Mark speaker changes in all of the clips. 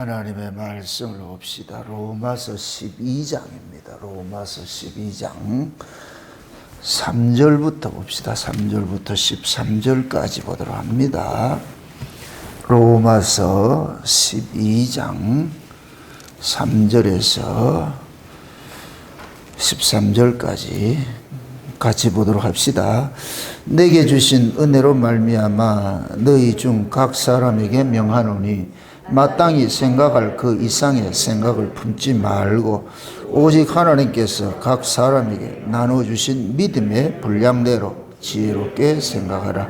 Speaker 1: 하나님의 말씀을 봅시다. 로마서 12장입니다. 로마서 12장 3절부터 봅시다. 3절부터 13절까지 보도록 합니다. 로마서 12장 3절에서 13절까지 같이 보도록 합시다. 내게 주신 은혜로 말미암아 너희 중 각 사람에게 명하노니 마땅히 생각할 그 이상의 생각을 품지 말고 오직 하나님께서 각 사람에게 나눠주신 믿음의 분량대로 지혜롭게 생각하라.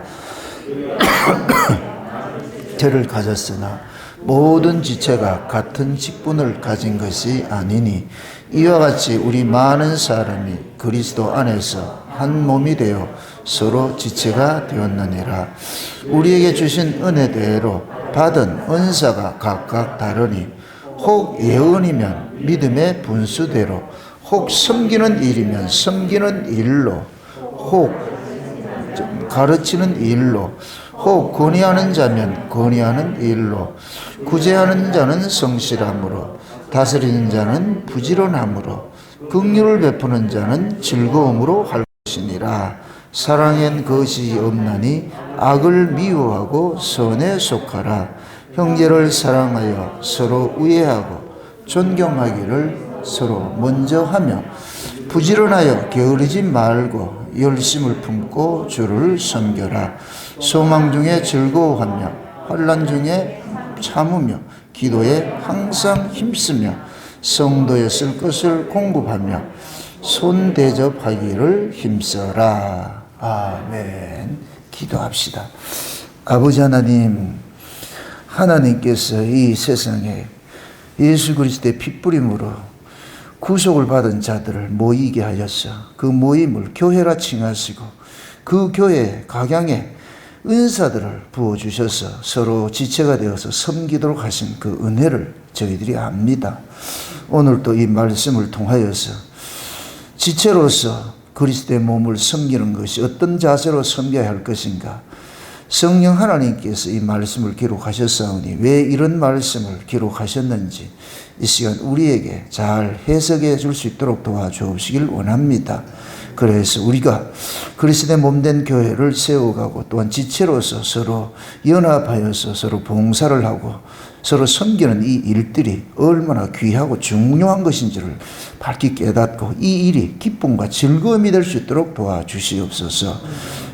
Speaker 1: 죄를 가졌으나 모든 지체가 같은 직분을 가진 것이 아니니 이와 같이 우리 많은 사람이 그리스도 안에서 한 몸이 되어 서로 지체가 되었느니라. 우리에게 주신 은혜대로 받은 은사가 각각 다르니 혹 예언이면 믿음의 분수대로, 혹 섬기는 일이면 섬기는 일로, 혹 가르치는 일로, 혹 건의하는 자면 건의하는 일로, 구제하는 자는 성실함으로, 다스리는 자는 부지런함으로, 긍휼을 베푸는 자는 즐거움으로 할 것이니라. 사랑엔 것이 없나니 악을 미워하고 선에 속하라. 형제를 사랑하여 서로 우애하고 존경하기를 서로 먼저 하며 부지런하여 게으르지 말고 열심을 품고 주를 섬겨라. 소망 중에 즐거워하며 환난 중에 참으며 기도에 항상 힘쓰며 성도에 쓸 것을 공급하며 손 대접하기를 힘써라. 아멘. 기도합시다. 아버지 하나님, 하나님께서 이 세상에 예수 그리스도의 핏부림으로 구속을 받은 자들을 모이게 하셔서 그 모임을 교회라 칭하시고 그 교회 각양에 은사들을 부어주셔서 서로 지체가 되어서 섬기도록 하신 그 은혜를 저희들이 압니다. 오늘 또 이 말씀을 통하여서 지체로서 그리스도의 몸을 섬기는 것이 어떤 자세로 섬겨야 할 것인가, 성령 하나님께서 이 말씀을 기록하셨사오니 왜 이런 말씀을 기록하셨는지 이 시간 우리에게 잘 해석해 줄 수 있도록 도와주옵시길 원합니다. 그래서 우리가 그리스도의 몸된 교회를 세워가고 또한 지체로서 서로 연합하여서 서로 봉사를 하고 서로 섬기는 이 일들이 얼마나 귀하고 중요한 것인지를 밝히 깨닫고 이 일이 기쁨과 즐거움이 될 수 있도록 도와주시옵소서.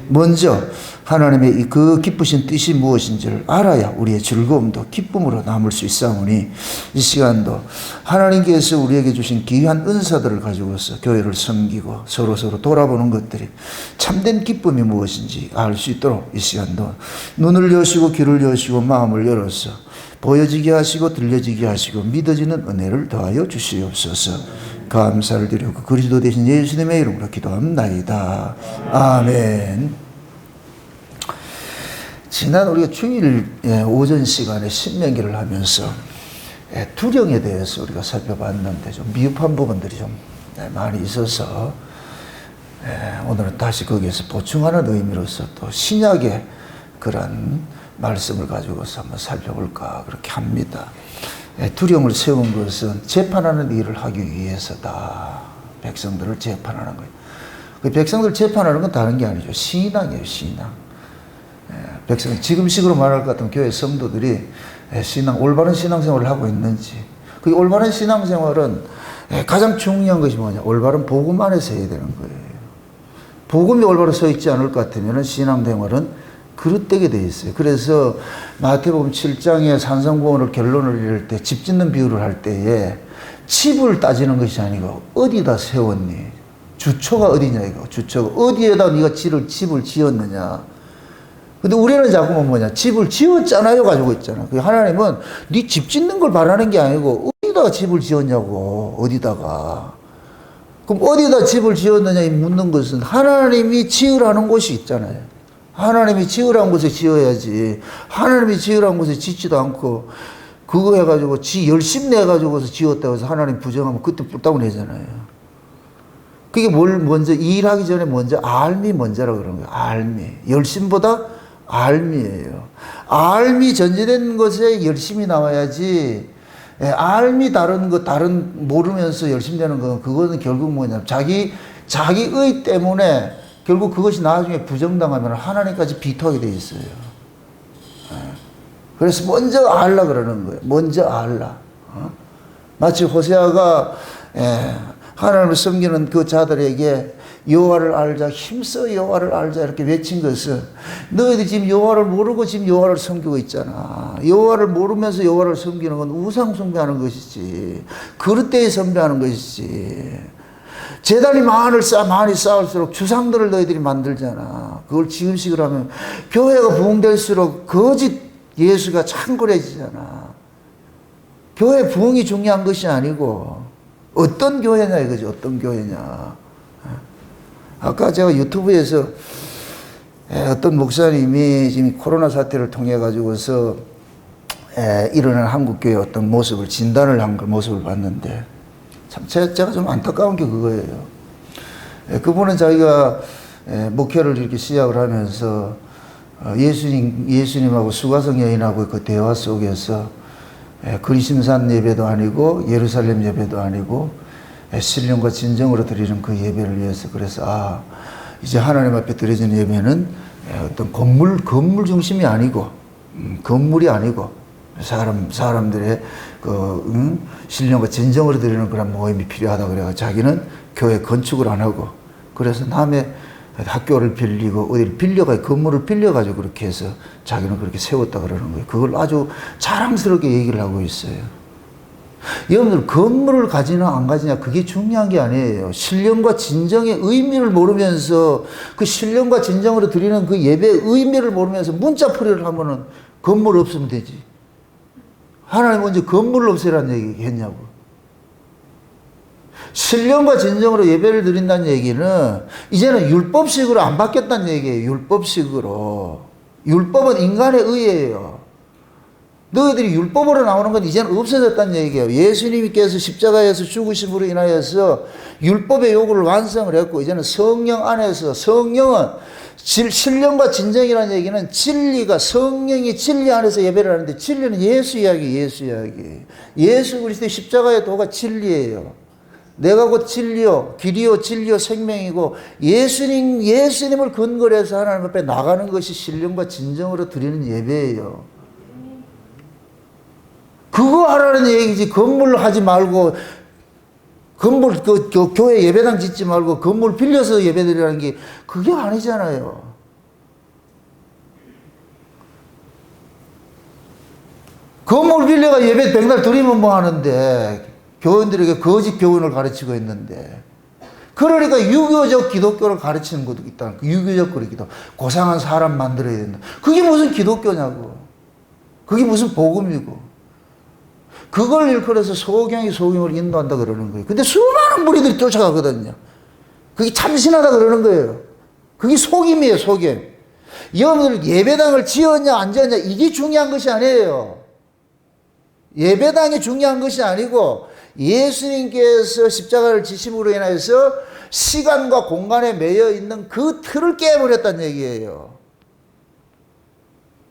Speaker 1: 먼저 하나님의 그 기쁘신 뜻이 무엇인지를 알아야 우리의 즐거움도 기쁨으로 남을 수 있사오니 이 시간도 하나님께서 우리에게 주신 귀한 은사들을 가지고서 교회를 섬기고 서로 돌아보는 것들이 참된 기쁨이 무엇인지 알 수 있도록 이 시간도 눈을 여시고 귀를 여시고 마음을 열어서 보여지게 하시고 들려지게 하시고 믿어지는 은혜를 더하여 주시옵소서. 감사를 드리고 그리스도 대신 예수님의 이름으로 기도합나이다. 아멘. 지난 우리가 주일 오전 시간에 신명기를 하면서 두령에 대해서 우리가 살펴봤는데 좀 미흡한 부분들이 좀 많이 있어서 오늘은 다시 거기에서 보충하는 의미로서 또 신약의 그런 말씀을 가지고서 한번 살펴볼까 그렇게 합니다. 두령을 세운 것은 재판하는 일을 하기 위해서다. 백성들을 재판하는 거예요. 그 백성들 재판하는 건 다른 게 아니죠. 신앙이에요, 신앙. 백성, 지금식으로 말할 것 같으면 교회 성도들이 올바른 신앙생활을 하고 있는지. 그 올바른 신앙생활은 가장 중요한 것이 뭐냐. 올바른 복음 안에서 해야 되는 거예요. 복음이 올바로 서 있지 않을 것 같으면 신앙생활은 그릇되게 돼 있어요. 그래서 마태복음 7장에 산성공원을 결론을 이룰 때 집 짓는 비유를 할 때에 집을 따지는 것이 아니고 어디다 세웠니? 주초가 어디냐 이거. 주초가 어디에다 네가 집을 지었느냐. 근데 우리는 자꾸만 뭐냐. 집을 지었잖아요 가지고 있잖아. 하나님은 네 집 짓는 걸 바라는 게 아니고 어디다가 집을 지었냐고. 어디다가. 그럼 어디다 집을 지었느냐 묻는 것은 하나님이 지으라는 곳이 있잖아요. 하나님이 지으라는 곳에 지어야지. 하나님이 지으라는 곳에 짓지도 않고 그거 해가지고 지 열심 내가지고서 지었다고 해서 하나님 부정하면 그때 뿔따구 내잖아요. 그게 뭘 먼저 일하기 전에 먼저 알미 먼저라고 그러는 거예요. 알미. 열심보다 알미예요. 알미 전제된 것에 열심히 나와야지 알미 다른 거, 다른 모르면서 열심히 되는 거, 그거는 결국 뭐냐. 자기의 때문에 결국 그것이 나중에 부정당하면 하나님까지 비토하게 돼 있어요. 그래서 먼저 알라 그러는 거예요. 먼저 알라. 마치 호세아가 하나님을 섬기는 그 자들에게 여호와를 알자, 힘써 여호와를 알자 이렇게 외친 것은 너희들이 지금 여호와를 모르고 지금 여호와를 섬기고 있잖아. 여호와를 모르면서 여호와를 섬기는 건 우상 숭배하는 것이지, 그릇대에 섬배하는 것이지. 제단이 많이 쌓을수록 주상들을 너희들이 만들잖아. 그걸 지음식을 하면 교회가 부흥될수록 거짓 예수가 창궐해지잖아. 교회 부흥이 중요한 것이 아니고 어떤 교회냐 이거지. 어떤 교회냐. 아까 제가 유튜브에서 어떤 목사님이 지금 코로나 사태를 통해 가지고서 일어난 한국교회 어떤 모습을 진단을 한 모습을 봤는데 참 제가 좀 안타까운 게 그거예요. 그분은 자기가 목회를 이렇게 시작을 하면서 예수님하고 수가성 여인하고 그 대화 속에서 그리심산 예배도 아니고 예루살렘 예배도 아니고 신령과 진정으로 드리는 그 예배를 위해서, 그래서 이제 하나님 앞에 드려지는 예배는 어떤 건물 중심이 아니고 건물이 아니고 사람들의 신령과 진정으로 드리는 그런 모임이 필요하다 그래가 자기는 교회 건축을 안 하고, 그래서 남의 학교를 빌리고 어디를 건물을 빌려가지고 그렇게 해서 자기는 그렇게 세웠다 그러는 거예요. 그걸 아주 자랑스럽게 얘기를 하고 있어요. 여러분들 건물을 가지나 안 가지냐 그게 중요한 게 아니에요. 신령과 진정의 의미를 모르면서 그 신령과 진정으로 드리는 그 예배의 의미를 모르면서 문자풀이를 하면은 건물 없으면 되지. 하나님 먼저 건물을 없애라는 얘기 했냐고. 신령과 진정으로 예배를 드린다는 얘기는 이제는 율법식으로 안 바뀌었다는 얘기예요. 율법식으로. 율법은 인간의 의예요. 너희들이 율법으로 나오는 건 이제는 없어졌다는 얘기예요. 예수님께서 십자가에서 죽으심으로 인하여서 율법의 요구를 완성을 했고, 이제는 성령 안에서, 성령은 신령과 진정이라는 얘기는 진리가, 성령이 진리 안에서 예배를 하는데, 진리는 예수 이야기. 예수 그리스도의 십자가의 도가 진리예요. 내가 곧 진리요, 길이요, 진리요, 생명이고, 예수님을 근거로 해서 하나님 앞에 나가는 것이 신령과 진정으로 드리는 예배예요. 그거 하라는 얘기지. 건물을 하지 말고, 교회 예배당 짓지 말고, 건물 빌려서 예배 드리라는 게, 그게 아니잖아요. 건물 빌려가 예배 백날 드리면 뭐 하는데, 교인들에게 거짓 교훈을 가르치고 있는데. 그러니까 유교적 기독교를 가르치는 것도 있다. 유교적 기독교. 고상한 사람 만들어야 된다. 그게 무슨 기독교냐고. 그게 무슨 복음이고. 그걸 일컬어서 소경이 소경을 인도한다 그러는 거예요. 근데 수많은 무리들이 쫓아가거든요. 그게 참신하다 그러는 거예요. 그게 속임이에요, 속임. 여러분들 예배당을 지었냐 안 지었냐 이게 중요한 것이 아니에요. 예배당이 중요한 것이 아니고 예수님께서 십자가를 지심으로 인해서 시간과 공간에 매여 있는 그 틀을 깨버렸다는 얘기예요.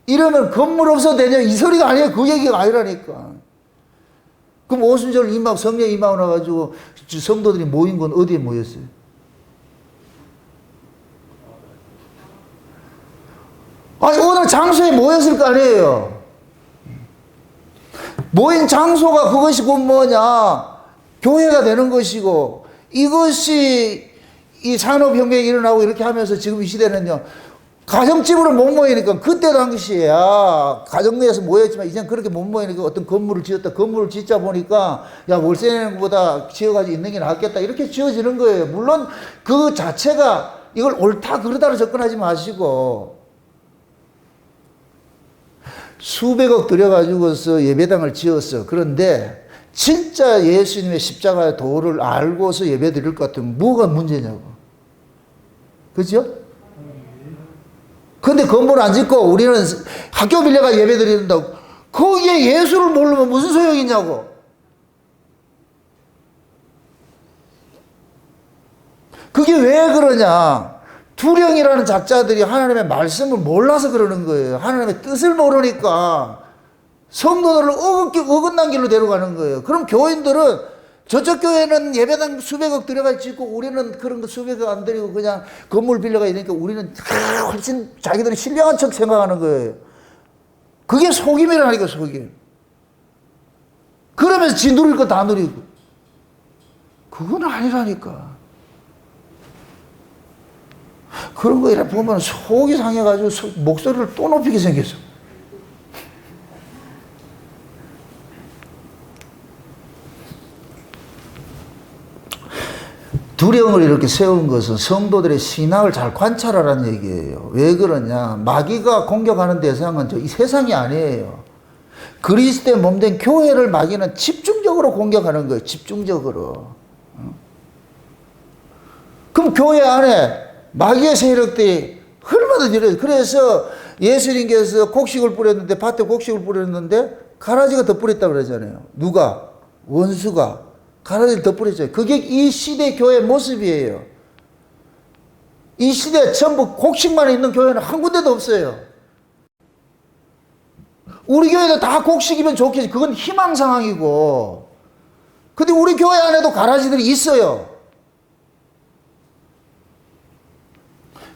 Speaker 1: 이러면 건물 없어도 되냐 이 소리가 아니에요. 그 얘기가 아니라니까. 그럼 오순절 성령 임하고 나가지고 성도들이 모인 건 어디에 모였어요? 아니, 어느 장소에 모였을 거 아니에요. 모인 장소가 그것이 곧 뭐냐? 교회가 되는 것이고, 이것이 이 산업혁명이 일어나고 이렇게 하면서 지금 이 시대는요, 가정집으로 못 모이니까, 그때 당시에야 가정 내에서 모였지만 이제는 그렇게 못 모이니까 어떤 건물을 지었다. 건물을 짓자 보니까 야, 월세 내는 것보다 지어가지고 있는 게 낫겠다. 이렇게 지어지는 거예요. 물론 그 자체가 이걸 옳다 그르다로 접근하지 마시고, 수백억 들여가지고서 예배당을 지었어. 그런데 진짜 예수님의 십자가의 도를 알고서 예배 드릴 것 같으면 뭐가 문제냐고. 그죠? 근데 건물 안 짓고 우리는 학교 빌려가 예배 드린다고. 거기에 예수를 모르면 무슨 소용이냐고. 그게 왜 그러냐. 두령이라는 작자들이 하나님의 말씀을 몰라서 그러는 거예요. 하나님의 뜻을 모르니까 성도들을 어긋난 길로 데려가는 거예요. 그럼 교인들은 저쪽 교회는 예배당 수백억 들어가 있고 우리는 그런 거 수백억 안 들이고 그냥 건물 빌려가 있으니까 우리는 훨씬 자기들이 신령한 척 생각하는 거예요. 그게 속임이라니까, 속임. 그러면서 지 누릴 거 다 누리고. 그건 아니라니까. 그런 거 이렇게 보면 속이 상해가지고 목소리를 또 높이게 생겼어. 두령을 이렇게 세운 것은 성도들의 신앙을 잘 관찰하라는 얘기예요. 왜 그러냐? 마귀가 공격하는 대상은 이 세상이 아니에요. 그리스도의 몸된 교회를 마귀는 집중적으로 공격하는 거예요. 집중적으로. 그럼 교회 안에 마귀의 세력들이 얼마나 들어요. 그래서 예수님께서 곡식을 뿌렸는데, 밭에 곡식을 뿌렸는데 가라지가 더 뿌렸다고 그러잖아요. 누가? 원수가. 가라지를 더 뿌렸어요. 그게 이 시대 교회의 모습이에요. 이 시대 전부 곡식만 있는 교회는 한 군데도 없어요. 우리 교회도 다 곡식이면 좋겠지. 그건 희망 상황이고. 근데 우리 교회 안에도 가라지들이 있어요.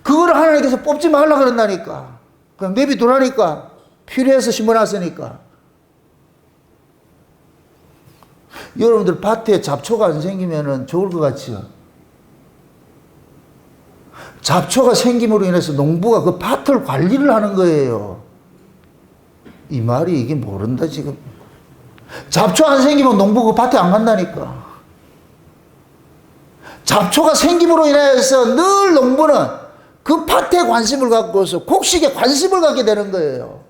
Speaker 1: 그거를 하나님께서 뽑지 말라 그런다니까. 그냥 내비두라니까. 필요해서 심어놨으니까. 여러분들 밭에 잡초가 안 생기면 좋을 것 같지요? 잡초가 생김으로 인해서 농부가 그 밭을 관리를 하는 거예요. 이 말이 이게 모른다 지금. 잡초 안 생기면 농부 그 밭에 안 간다니까. 잡초가 생김으로 인해서 늘 농부는 그 밭에 관심을 갖고서 곡식에 관심을 갖게 되는 거예요.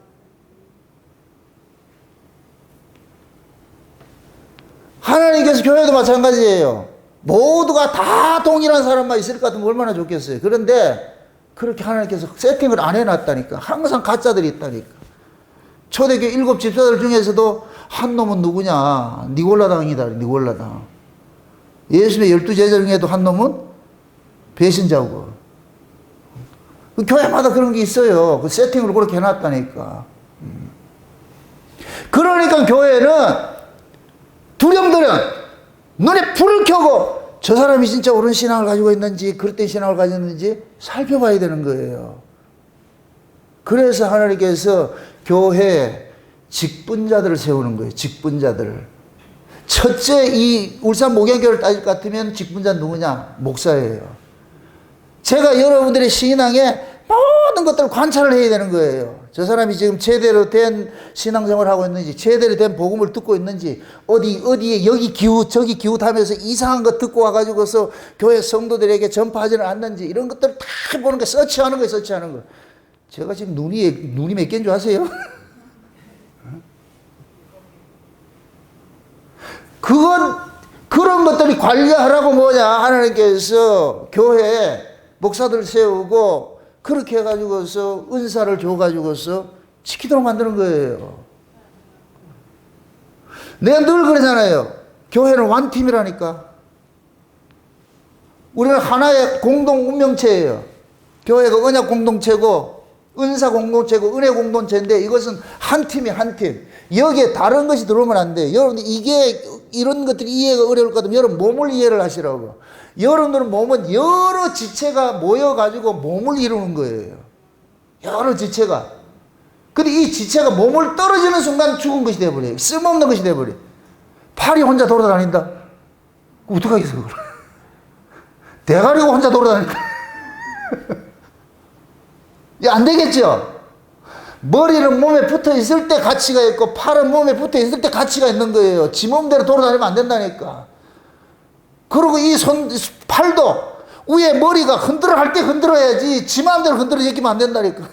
Speaker 1: 하나님께서 교회도 마찬가지예요. 모두가 다 동일한 사람만 있을 것 같으면 얼마나 좋겠어요. 그런데 그렇게 하나님께서 세팅을 안 해놨다니까. 항상 가짜들이 있다니까. 초대교회 7 집사들 중에서도 한 놈은 누구냐? 니골라당이다. 니골라당. 예수님의 12 제자 중에도 한 놈은 배신자고. 그 교회마다 그런 게 있어요. 그 세팅을 그렇게 해놨다니까. 그러니까 교회는 두령들은 눈에 불을 켜고 저 사람이 진짜 옳은 신앙을 가지고 있는지 그릇된 신앙을 가지고 있는지 살펴봐야 되는 거예요. 그래서 하나님께서 교회에 직분자들을 세우는 거예요. 직분자들을. 첫째 이 울산 목양교회를 따질 것 같으면 직분자는 누구냐? 목사예요. 제가 여러분들의 신앙에 모든 것들을 관찰을 해야 되는 거예요. 저 사람이 지금 제대로 된 신앙생활을 하고 있는지, 제대로 된 복음을 듣고 있는지, 어디에 여기 기웃, 저기 기웃 하면서 이상한 거 듣고 와가지고서 교회 성도들에게 전파하지는 않는지, 이런 것들을 다 보는 게 서치하는 거예요, 서치하는 거. 제가 지금 눈이 몇 개인 줄 아세요? 그런 것들이 관리하라고 뭐냐. 하나님께서 교회에 목사들 세우고, 그렇게 해가지고서 은사를 줘가지고서 지키도록 만드는 거예요. 내가 늘 그러잖아요. 교회는 완팀이라니까. 우리는 하나의 공동 운명체예요. 교회가 언약 공동체고 은사 공동체고 은혜 공동체인데 이것은 한 팀이 한 팀. 여기에 다른 것이 들어오면 안 돼요. 여러분 이게 이런 것들이 이해가 어려울 것 같으면 여러분 몸을 이해를 하시라고. 여러분들은 몸은 여러 지체가 모여가지고 몸을 이루는 거예요. 여러 지체가. 근데 이 지체가 몸을 떨어지는 순간 죽은 것이 돼버려요. 쓸모없는 것이 돼버려요. 팔이 혼자 돌아다닌다? 어떡하겠어, 그걸. 대가리가 혼자 돌아다니까. 안 되겠죠? 머리는 몸에 붙어 있을 때 가치가 있고, 팔은 몸에 붙어 있을 때 가치가 있는 거예요. 지 몸대로 돌아다니면 안 된다니까. 그리고 이 팔도 위에 머리가 흔들어 할 때 흔들어야지 지 마음대로 흔들어 제끼면 안 된다니까.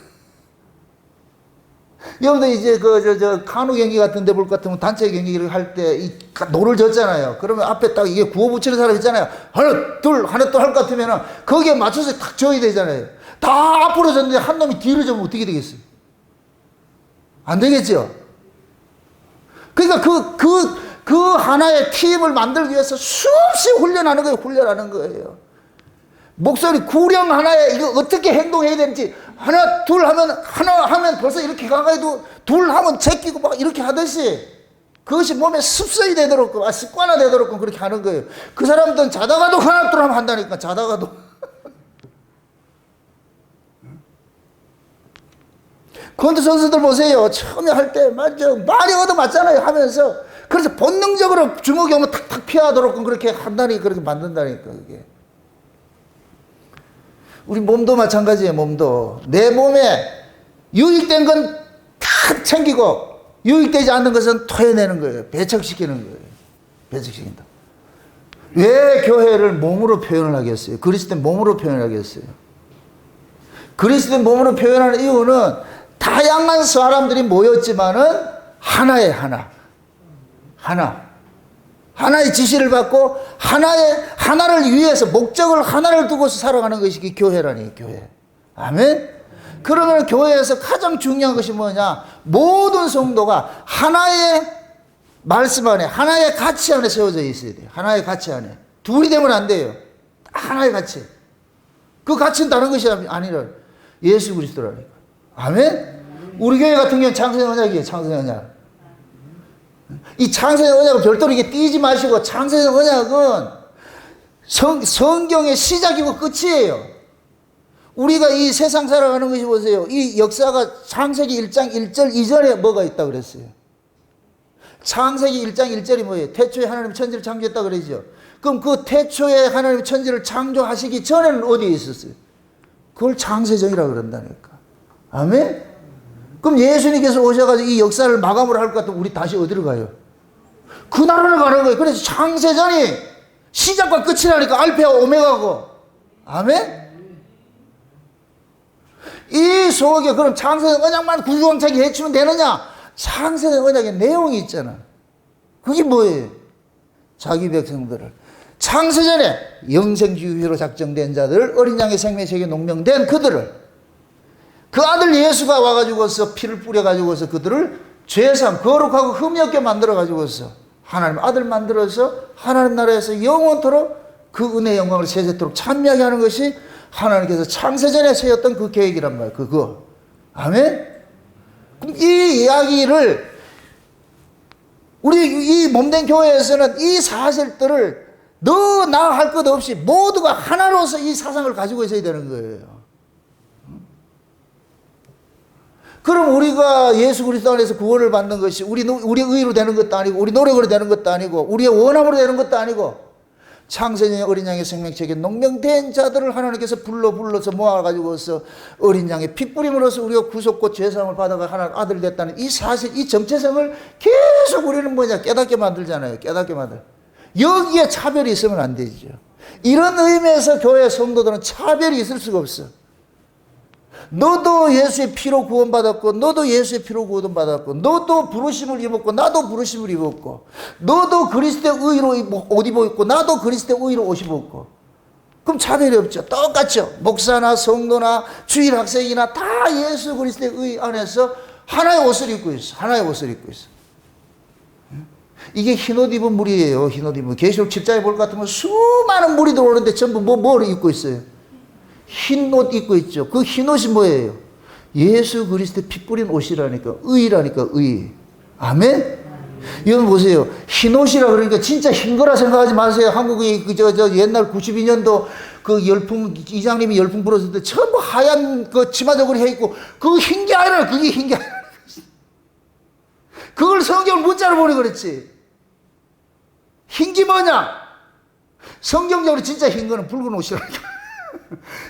Speaker 1: 여러분들 이제 카누 경기 같은 데 볼 것 같으면 단체 경기를 할 때 이 노를 젓잖아요. 그러면 앞에 딱 이게 구호 붙이는 사람 있잖아요. 하나 둘 할 것 같으면 거기에 맞춰서 탁 져야 되잖아요. 다 앞으로 졌는데 한 놈이 뒤로 져면 어떻게 되겠어요? 안 되겠죠? 그러니까 그 하나의 팀을 만들기 위해서 수없이 훈련하는 거예요. 훈련하는 거예요. 목소리 구령 하나에 이거 어떻게 행동해야 되는지 하나 둘 하면 하나 하면 벌써 이렇게 가까이도 둘 하면 제끼고 막 이렇게 하듯이 그것이 몸에 습성이 되도록 습관화 되도록 그렇게 하는 거예요. 그 사람들은 자다가도 하나 둘 하면 한다니까. 자다가도. 그런데 선수들 보세요. 처음에 할 때 맞죠. 많이 얻어맞잖아요 하면서. 그래서 본능적으로 주먹이 오면 탁탁 피하도록 그렇게 한다니 그렇게 만든다니까 그게. 우리 몸도 마찬가지예요. 몸도 내 몸에 유익된 건 탁 챙기고 유익되지 않는 것은 토해내는 거예요. 배척시키는 거예요. 배척시킨다. 왜 교회를 몸으로 표현을 하겠어요? 그리스도인 몸으로 표현하겠어요? 그리스도인 몸으로 표현하는 이유는 다양한 사람들이 모였지만은 하나의 하나의 지시를 받고 하나를 위해서 목적을 하나를 두고서 살아가는 것이 교회라니 교회. 아멘. 그러면 교회에서 가장 중요한 것이 뭐냐? 모든 성도가 하나의 말씀 안에 하나의 가치 안에 세워져 있어야 돼요. 하나의 가치 안에. 둘이 되면 안 돼요. 하나의 가치. 그 가치는 다른 것이 아니라 예수 그리스도라니까. 아멘. 우리 교회 같은 경우는 창세의 언약이에요. 창세의 언약. 이 창세의 언약은 별도로 이게 띄지 마시고 창세의 언약은 성경의 시작이고 끝이에요. 우리가 이 세상 살아가는 것이 보세요. 이 역사가 창세기 1장 1절 이전에 뭐가 있다 그랬어요. 창세기 1장 1절이 뭐예요? 태초에 하나님 천지를 창조했다 그러죠. 그럼 그 태초에 하나님 천지를 창조하시기 전에는 어디에 있었어요? 그걸 창세전이라고 그런다니까. 아멘? 그럼 예수님께서 오셔가지고 이 역사를 마감을 할 것 같으면 우리 다시 어디로 가요? 그 나라를 가는 거예요. 그래서 창세전이 시작과 끝이라니까. 알파와 오메가고. 아멘? 이 속에 그럼 창세전 언약만 구주왕차게 해치면 되느냐? 창세전 언약의 내용이 있잖아. 그게 뭐예요? 자기 백성들을 창세전에 영생주의로 작정된 자들, 어린 양의 생명책에 농명된 그들을, 그 아들 예수가 와가지고서 피를 뿌려가지고서 그들을 죄상 거룩하고 흠이 없게 만들어가지고서 하나님 아들 만들어서 하나님 나라에서 영원토록 그 은혜의 영광을 세세토록 찬미하게 하는 것이 하나님께서 창세전에 세웠던 그 계획이란 말이에요. 그거. 아멘? 이 이야기를 우리 이 몸된 교회에서는 이 사실들을 너 나 할 것 없이 모두가 하나로서 이 사상을 가지고 있어야 되는 거예요. 그럼 우리가 예수 그리스도 안에서 구원을 받는 것이 우리의 의로 되는 것도 아니고 우리 노력으로 되는 것도 아니고 우리의 원함으로 되는 것도 아니고 창세전의 어린 양의 생명책에 농명된 자들을 하나님께서 불러서 모아가지고서 어린 양의 핏부림으로써 우리가 구속과 죄사함을 받아가 하나님 아들 됐다는 이 사실, 이 정체성을 계속 우리는 뭐냐 깨닫게 만들잖아요. 깨닫게 만들. 여기에 차별이 있으면 안 되죠. 이런 의미에서 교회 성도들은 차별이 있을 수가 없어. 너도 예수의 피로 구원받았고 너도 예수의 피로 구원받았고 너도 부르심을 입었고 나도 부르심을 입었고 너도 그리스도의 의로 옷 입었고 나도 그리스도의 의로 옷 입었고 그럼 차별이 없죠. 똑같죠. 목사나 성도나 주일 학생이나 다 예수 그리스도의 의 안에서 하나의 옷을 입고 있어. 하나의 옷을 입고 있어. 이게 흰옷 입은 무리예요. 흰옷 입은. 계시록 7장에 볼 것 같으면 수많은 무리 들어오는데 전부 뭐를 입고 있어요? 흰 옷 입고 있죠. 그 흰 옷이 뭐예요? 예수 그리스도의 피 뿌린 옷이라니까. 의라니까 의. 아멘? 여러분 보세요. 흰 옷이라 그러니까 진짜 흰 거라 생각하지 마세요. 한국의 옛날 92년도 그 열풍, 이장님이 열풍 불었을 때 전부 하얀 그 치마저고리 해 있고 그거 흰 게 아니라 그게 흰 게 아니라. 그걸 성경을 문자로 보니 그렇지. 흰 게 뭐냐? 성경적으로 진짜 흰 거는 붉은 옷이라니까.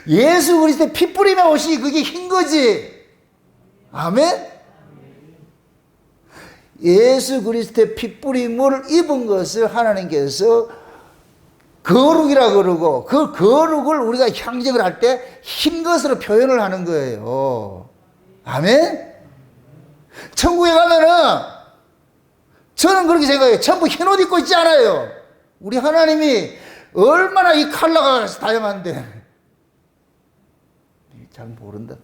Speaker 1: 예수 그리스도의 피 뿌림의 옷이 그게 흰 거지. 아멘? 예수 그리스도의 피 뿌림을 입은 것을 하나님께서 거룩이라 그러고 그 거룩을 우리가 향정을 할 때 흰 것으로 표현을 하는 거예요. 아멘? 천국에 가면은 저는 그렇게 생각해요. 전부 흰 옷 입고 있지 않아요. 우리 하나님이 얼마나 이 컬러가 다양한데. 잘 모른다.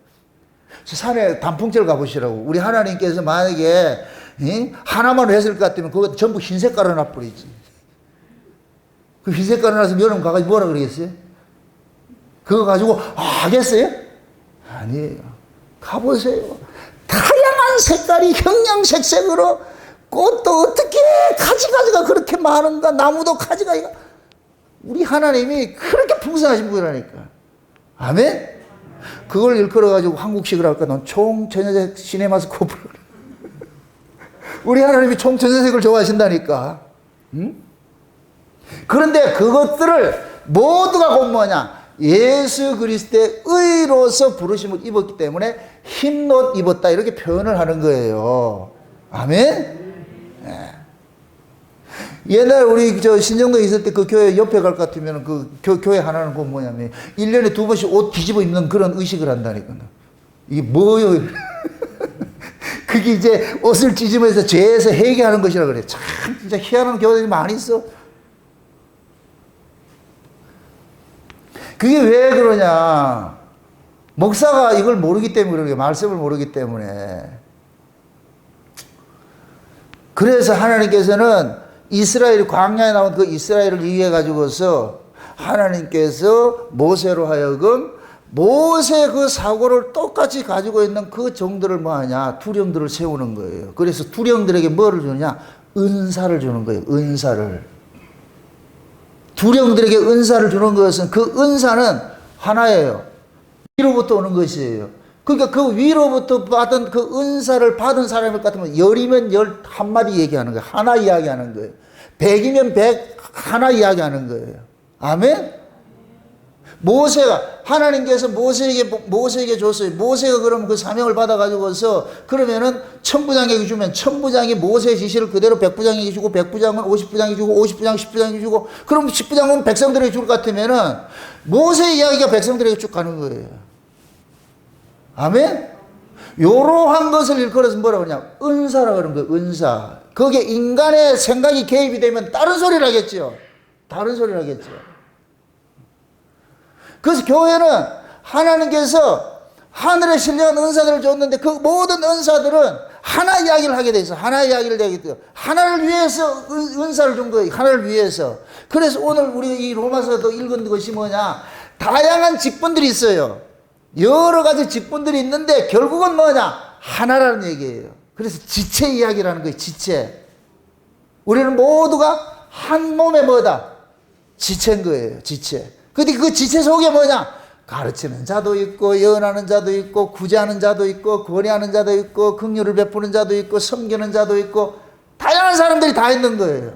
Speaker 1: 산에 단풍절 가보시라고. 우리 하나님께서 만약에 하나만 했을 것 같으면 그거 전부 흰색 깔아놔버리지. 그 흰색 깔아놔서 여름 가가지고 뭐라 그러겠어요? 그거 가지고 하겠어요? 아니에요. 가보세요. 다양한 색깔이 형형색색으로 꽃도 어떻게 가지가지가 그렇게 많은가, 나무도 가지가지가. 우리 하나님이 그렇게 풍성하신 분이라니까. 아멘? 그걸 일컬어가지고 한국식으로 할까? 넌 총천연색 시네마스코프. 우리 하나님이 총천연색을 좋아하신다니까. 응? 그런데 그것들을 모두가 곧 뭐냐? 예수 그리스도의 의로서 부르심을 입었기 때문에 흰옷 입었다 이렇게 표현을 하는 거예요. 아멘? 네. 옛날 우리 신정도에 있을 때 그 교회 옆에 갈 것 같으면 그 교회 하나는 그 뭐냐면 1년에 2번씩 옷 뒤집어 입는 그런 의식을 한다니까. 이게 뭐요? 그게 이제 옷을 찢으면서 죄에서 회개하는 것이라 그래. 참 진짜 희한한 교회들이 많이 있어. 그게 왜 그러냐? 목사가 이걸 모르기 때문에 그러게, 말씀을 모르기 때문에. 그래서 하나님께서는 이스라엘 광야에 나온 그 이스라엘을 위해 가지고서 하나님께서 모세로 하여금 모세 그 사고를 똑같이 가지고 있는 그 종들을 뭐하냐? 두령들을 세우는 거예요. 그래서 두령들에게 뭐를 주느냐? 은사를 주는 거예요. 은사를. 두령들에게 은사를 주는 것은 그 은사는 하나예요. 위로부터 오는 것이에요. 그러니까 그 위로부터 받은 그 은사를 받은 사람일 것 같으면 열이면 열 한마디 얘기하는 거예요. 하나 이야기하는 거예요. 백이면 백 하나 이야기하는 거예요. 아멘? 모세가, 하나님께서 모세에게 줬어요. 모세가 그러면 그 사명을 받아가지고서 그러면은 천부장에게 주면 천부장이 모세의 지시를 그대로 백부장에게 주고 백부장은 50부장에게 주고 50부장 10부장에게 주고 그럼 10부장은 백성들에게 줄 것 같으면은 모세의 이야기가 백성들에게 쭉 가는 거예요. 아멘? 요러한 것을 일컬어서 뭐라고 그러냐? 은사라고 그러는 거예요. 은사. 거기에 인간의 생각이 개입이 되면 다른 소리를 하겠죠. 다른 소리를 하겠죠. 그래서 교회는 하나님께서 하늘에 신령한 은사들을 줬는데 그 모든 은사들은 하나 이야기를 하게 돼 있어. 하나 이야기를 하게 돼요. 하나를 위해서 은사를 준 거예요. 하나를 위해서. 그래서 오늘 우리 이 로마서도 읽은 것이 뭐냐? 다양한 직분들이 있어요. 여러 가지 직분들이 있는데 결국은 뭐냐? 하나라는 얘기예요. 그래서 지체 이야기라는 거예요. 지체. 우리는 모두가 한 몸의 뭐다? 지체인 거예요. 지체. 근데 그 지체 속에 뭐냐? 가르치는 자도 있고, 예언하는 자도 있고, 구제하는 자도 있고, 권위하는 자도 있고, 긍휼을 베푸는 자도 있고, 섬기는 자도 있고, 다양한 사람들이 다 있는 거예요.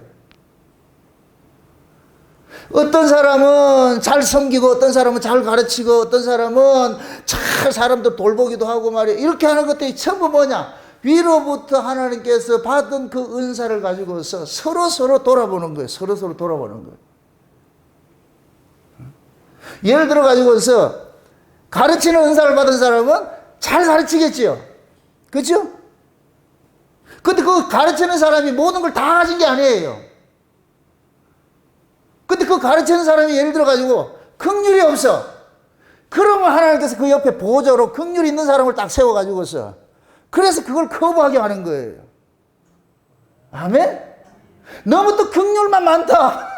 Speaker 1: 어떤 사람은 잘 섬기고, 어떤 사람은 잘 가르치고, 어떤 사람은 잘 사람들 돌보기도 하고 말이에요. 이렇게 하는 것들이 전부 뭐냐? 위로부터 하나님께서 받은 그 은사를 가지고서 서로 돌아보는 거예요. 서로 돌아보는 거예요. 예를 들어 가지고서 가르치는 은사를 받은 사람은 잘 가르치겠지요. 그렇죠? 근데 그 가르치는 사람이 모든 걸 다 가진 게 아니에요. 근데 그 가르치는 사람이 예를 들어 가지고 긍휼이 없어. 그러면 하나님께서 그 옆에 보조로 긍휼 있는 사람을 딱 세워 가지고서 그래서 그걸 커버하게 하는 거예요. 아멘? 너무 또 긍휼만 많다.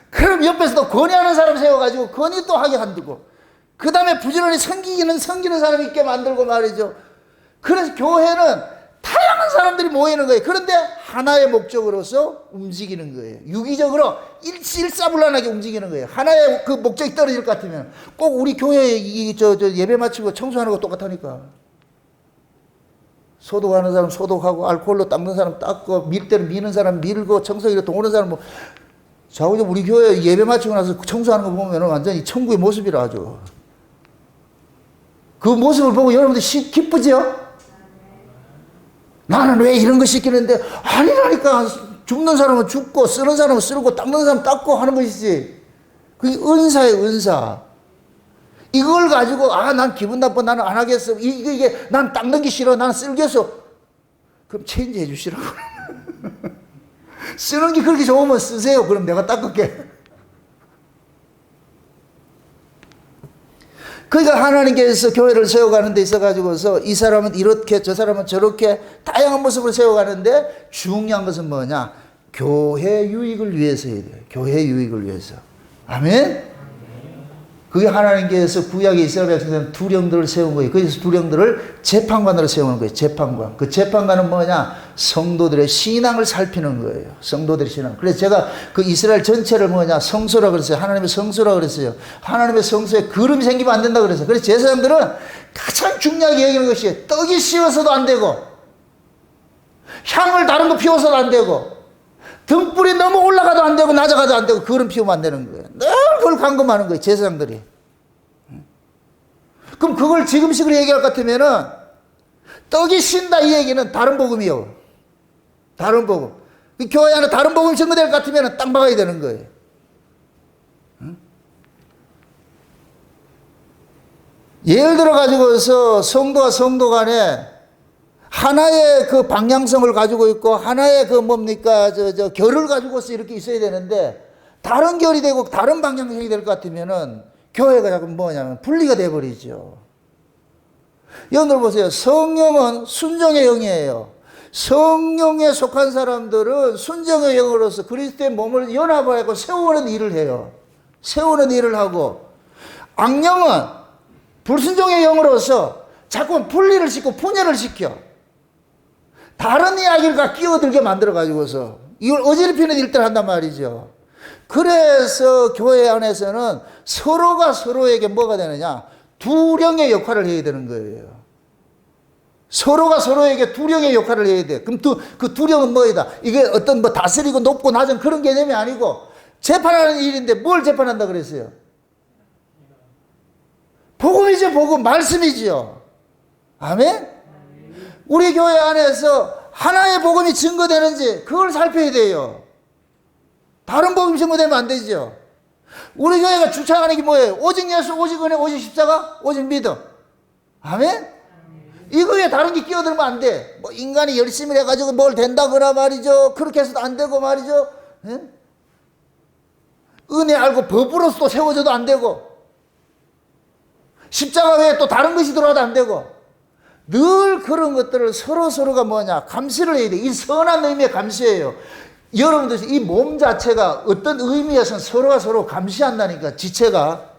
Speaker 1: 그럼 옆에서 또 권위하는 사람 세워가지고 권위 또 하게 한두고 그 다음에 부지런히 섬기는 사람이 있게 만들고 말이죠. 그래서 교회는 다양한 사람들이 모이는 거예요. 그런데 하나의 목적으로서 움직이는 거예요. 유기적으로 일사불란하게 움직이는 거예요. 하나의 그 목적이 떨어질 것 같으면 꼭 우리 교회 예배 마치고 청소하는 거 똑같다니까. 소독하는 사람 소독하고 알코올로 닦는 사람 닦고 밀대로 미는 사람 밀고 청소기로 도우는 사람 뭐 자고저 우리 교회 예배 마치고 나서 청소하는 거 보면 완전히 천국의 모습이라 하죠. 그 모습을 보고 여러분들 기쁘지요? 나는 왜 이런 거 시키는데 아니라니까. 죽는 사람은 죽고 쓰는 사람은 쓰고 닦는 사람은 닦고 하는 것이지. 그게 은사예요. 은사. 이걸 가지고 난 기분 나빠 나는 안 하겠어. 이게 난 닦는 게 싫어. 난 쓸겠어. 그럼 체인지 해 주시라고. 쓰는 게 그렇게 좋으면 쓰세요. 그럼 내가 닦을게. 그러니까 하나님께서 교회를 세워가는 데 있어가지고서 이 사람은 이렇게 저 사람은 저렇게 다양한 모습을 세워가는데 중요한 것은 뭐냐? 교회 유익을 위해서 해야 돼요. 교회 유익을 위해서. 아멘? 그게 하나님께서 구약의 이스라엘 백성들은 두령들을 세운 거예요. 그래서 두령들을 재판관으로 세우는 거예요. 재판관. 그 재판관은 뭐냐? 성도들의 신앙을 살피는 거예요. 성도들의 신앙. 그래서 제가 그 이스라엘 전체를 뭐냐? 성소라 그랬어요. 하나님의 성소라 그랬어요. 하나님의 성소에 그름이 생기면 안 된다 그랬어요. 그래서 제사장들은 가장 중요하게 여기는 것이 떡이 씌워서도 안 되고, 향을 다른 거 피워서도 안 되고, 등불이 너무 올라가도 안 되고 낮아가도 안 되고 그름 피우면 안 되는 거예요. 늘 그걸 감금하는 거예요. 제사장들이. 그럼 그걸 지금식으로 얘기할 것 같으면은 떡이 신다 이 얘기는 다른 복음이요. 다른 복음. 교회 안에 다른 복음이 증거될 것 같으면은 땅 박아야 되는 거예요. 예를 들어 가지고서 성도와 성도 간에 하나의 그 방향성을 가지고 있고 하나의 그 뭡니까 결을 가지고서 이렇게 있어야 되는데 다른 결이 되고 다른 방향성이 될 것 같으면은 교회가 자꾸 뭐냐면 분리가 돼 버리죠. 여러분들 보세요. 성령은 순종의 영이에요. 성령에 속한 사람들은 순종의 영으로서 그리스도의 몸을 연합하고 세우는 일을 해요. 세우는 일을 하고, 악령은 불순종의 영으로서 자꾸 분리를 시키고 분열을 시켜. 다른 이야기를 다 끼어들게 만들어가지고서 이걸 어지럽히는 일들을 한단 말이죠. 그래서 교회 안에서는 서로가 서로에게 뭐가 되느냐? 두령의 역할을 해야 되는 거예요. 서로가 서로에게 두령의 역할을 해야 돼. 그럼 그 두령은 뭐이다? 이게 어떤 뭐 다스리고 높고 낮은 그런 개념이 아니고 재판하는 일인데 뭘 재판한다 그랬어요? 복음이죠, 복음. 말씀이지요. 아멘? 우리 교회 안에서 하나의 복음이 증거되는지 그걸 살펴야 돼요. 다른 복음이 증거되면 안 되죠. 우리 교회가 주창하는 게 뭐예요? 오직 예수, 오직 은혜, 오직 십자가, 오직 믿음. 아멘? 이거 외에 다른 게 끼어들면 안 돼. 뭐 인간이 열심히 해가지고 뭘 된다거나 말이죠. 그렇게 해서도 안 되고 말이죠. 예? 은혜 알고 법으로서 또 세워져도 안 되고, 십자가 외에 또 다른 것이 들어와도 안 되고, 늘 그런 것들을 서로가 뭐냐? 감시를 해야 돼. 이 선한 의미의 감시예요. 여러분들 이 몸 자체가 어떤 의미에서는 서로가 서로 감시한다니까, 지체가.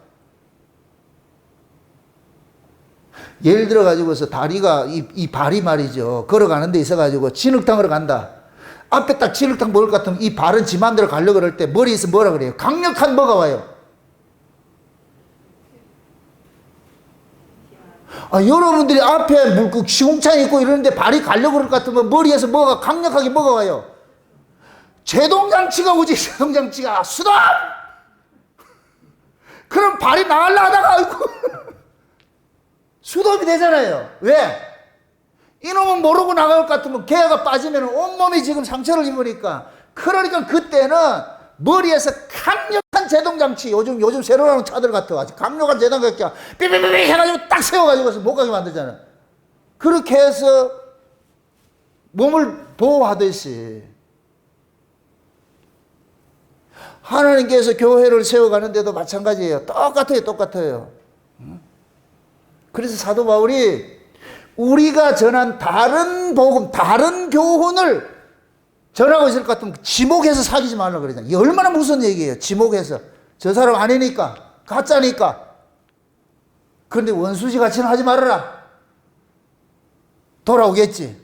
Speaker 1: 예를 들어 가지고서 다리가 이 발이 말이죠. 걸어가는 데 있어 가지고 진흙탕으로 간다. 앞에 딱 진흙탕 먹을 것 같으면 이 발은 지 맘대로 가려고 그럴 때 머리에서 뭐라 그래요? 강력한 뭐가 와요? 여러분들이 앞에 물국 시궁창 있고 이러는데 발이 가려고 그럴 것 같으면 머리에서 뭐가 강력하게 뭐가 와요? 제동장치가 오지. 제동장치가 수동! 그럼 발이 나가려 하다가 아이고 수동이 되잖아요. 왜? 이놈은 모르고 나갈 것 같으면 개가 빠지면 온몸이 지금 상처를 입으니까. 그러니까 그때는 머리에서 강력한 제동장치, 요즘 새로 나온 차들 같아. 아주 강력한 제동장치 삐삐삐삐 해가지고 딱 세워가지고 못 가게 만들잖아. 그렇게 해서 몸을 보호하듯이 하나님께서 교회를 세워가는데도 마찬가지예요. 똑같아요. 그래서 사도 바울이 우리가 전한 다른 복음, 다른 교훈을 전하고 있을 것 같으면 지목해서 사귀지 말라고 그러잖아요. 얼마나 무서운 얘기예요. 지목해서. 저 사람 아니니까, 가짜니까. 그런데 원수지 같이는 하지 말아라. 돌아오겠지.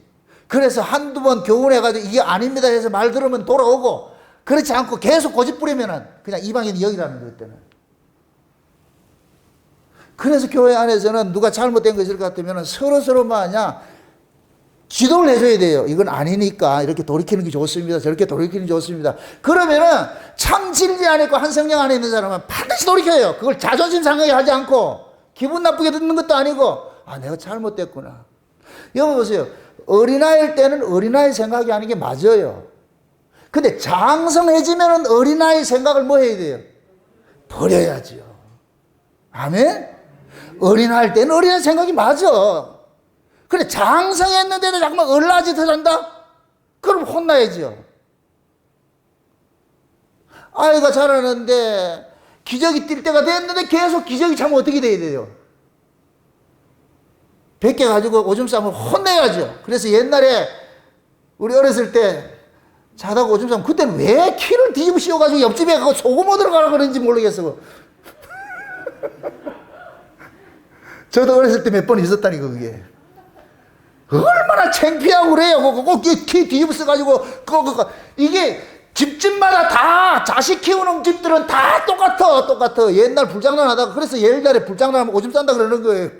Speaker 1: 그래서 한두 번 교훈해가지고 이게 아닙니다 해서 말 들으면 돌아오고, 그렇지 않고 계속 고집 부리면은 그냥 이방인이 여기라는 거예요, 그때는. 그래서 교회 안에서는 누가 잘못된 것일 것 같으면 서로 마냥 지도를 해줘야 돼요. 이건 아니니까 이렇게 돌이키는 게 좋습니다. 저렇게 돌이키는 게 좋습니다. 그러면은 참 진리 안에 있고 한 성령 안에 있는 사람은 반드시 돌이켜요. 그걸 자존심 상하게 하지 않고 기분 나쁘게 듣는 것도 아니고, 내가 잘못됐구나. 여러분 보세요. 어린아이일 때는 어린아이 생각이 아닌 게 맞아요. 근데 장성해지면은 어린아이 생각을 뭐 해야 돼요? 버려야지요. 아멘? 어린아이일 때는 어린아이 생각이 맞아. 그래, 장성했는데도 잠깐만 얼라짓을 한다? 그럼 혼나야죠. 아이가 자라는데 기저귀 뛸 때가 됐는데 계속 기저귀 차면 어떻게 돼야 돼요? 100개 가지고 오줌 싸면 혼내야죠. 그래서 옛날에 우리 어렸을 때 자다가 오줌 싸면 그때는 왜 키를 뒤집어 씌워가지고 옆집에 가고 소금 얻으러 가라 그런지 모르겠어. 저도 어렸을 때 몇 번 있었다니까, 그게. 얼마나 창피하고 그래요. 키 뒤집어가지고, 이게 집집마다 다, 자식 키우는 집들은 다 똑같아. 옛날 불장난 하다가, 그래서 옛날에 불장난하면 오줌 싼다 그러는 거예요.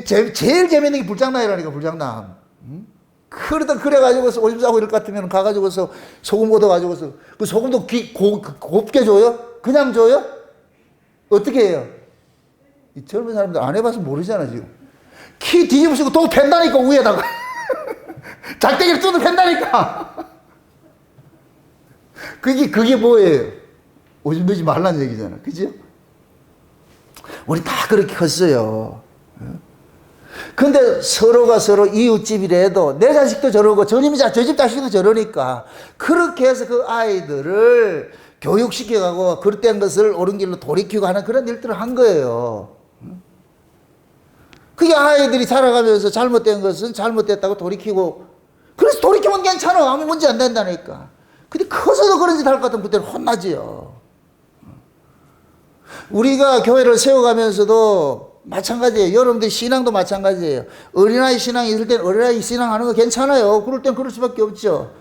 Speaker 1: 제일 재밌는 게 불장난이라니까, 불장난. 그래가지고서 오줌 싸고 이럴 것 같으면 가가지고서 소금 걷어가지고서, 그 소금도 곱게 줘요? 그냥 줘요? 어떻게 해요? 이 젊은 사람들 안 해봐서 모르잖아, 지금. 키 뒤집으시고 또 팬다니까, 위에다가. 작대기를 뜯어 팬다니까. 그게 뭐예요? 오줌 넣지 말라는 얘기잖아. 그죠? 우리 다 그렇게 컸어요. 근데 서로가 서로 이웃집이라도 내 자식도 저러고 저 집 자식도 저러니까 그렇게 해서 그 아이들을 교육시켜가고 그릇된 것을 옳은 길로 돌이키고 하는 그런 일들을 한 거예요. 그게 아이들이 살아가면서 잘못된 것은 잘못됐다고 돌이키고, 그래서 돌이키면 괜찮아. 아무 문제 안 된다니까. 근데 커서도 그런 짓 할 것 같으면 그때는 혼나지요. 우리가 교회를 세워가면서도 마찬가지예요. 여러분들 신앙도 마찬가지예요. 어린아이 신앙이 있을 땐 어린아이 신앙하는 거 괜찮아요. 그럴 땐 그럴 수밖에 없죠.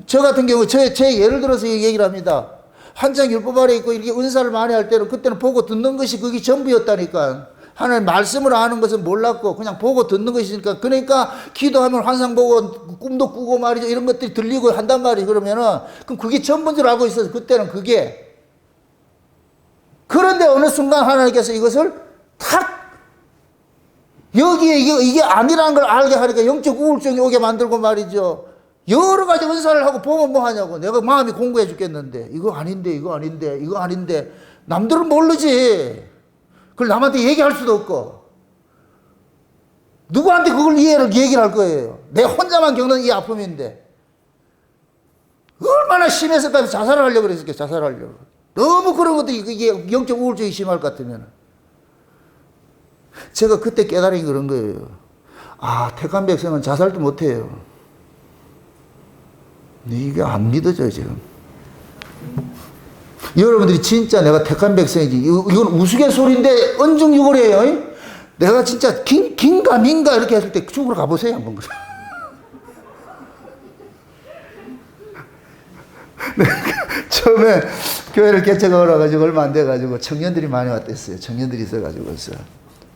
Speaker 1: 저 같은 경우 제 예를 들어서 얘기를 합니다. 한창 율법 아래 있고 이렇게 은사를 많이 할 때는 그때는 보고 듣는 것이 그게 전부였다니까. 하나님 말씀을 아는 것은 몰랐고 그냥 보고 듣는 것이니까. 그러니까 기도하면 환상 보고 꿈도 꾸고 말이죠. 이런 것들이 들리고 한단 말이에요. 그러면은 그럼 그게 전부인 줄 알고 있어서 그때는 그게. 그런데 어느 순간 하나님께서 이것을 탁 여기에 이게 아니라는 걸 알게 하니까 영적 우울증이 오게 만들고 말이죠. 여러 가지 은사를 하고 보면 뭐 하냐고. 내가 마음이 공부해 죽겠는데 이거 아닌데 남들은 모르지. 그걸 남한테 얘기할 수도 없고 누구한테 그걸 얘기를 할 거예요. 내 혼자만 겪는 이 아픔인데 얼마나 심해서까지 자살을 하려고 그랬을까. 자살하려고. 너무 그런 것도 이게 영적 우울증이 심할 것 같으면. 제가 그때 깨달은 게 그런 거예요. 아, 택한 백성은 자살도 못해요. 이게 안 믿어져요, 지금. 여러분들이 진짜 내가 택한 백성이지. 이건 우스갯소리인데 언증유골이에요. 내가 진짜 긴가 민가 이렇게 했을 때 죽으러 가보세요, 한번. 처음에 교회를 개척하러 가지고 얼마 안 돼가지고 청년들이 많이 왔댔어요. 청년들이 있어가지고서.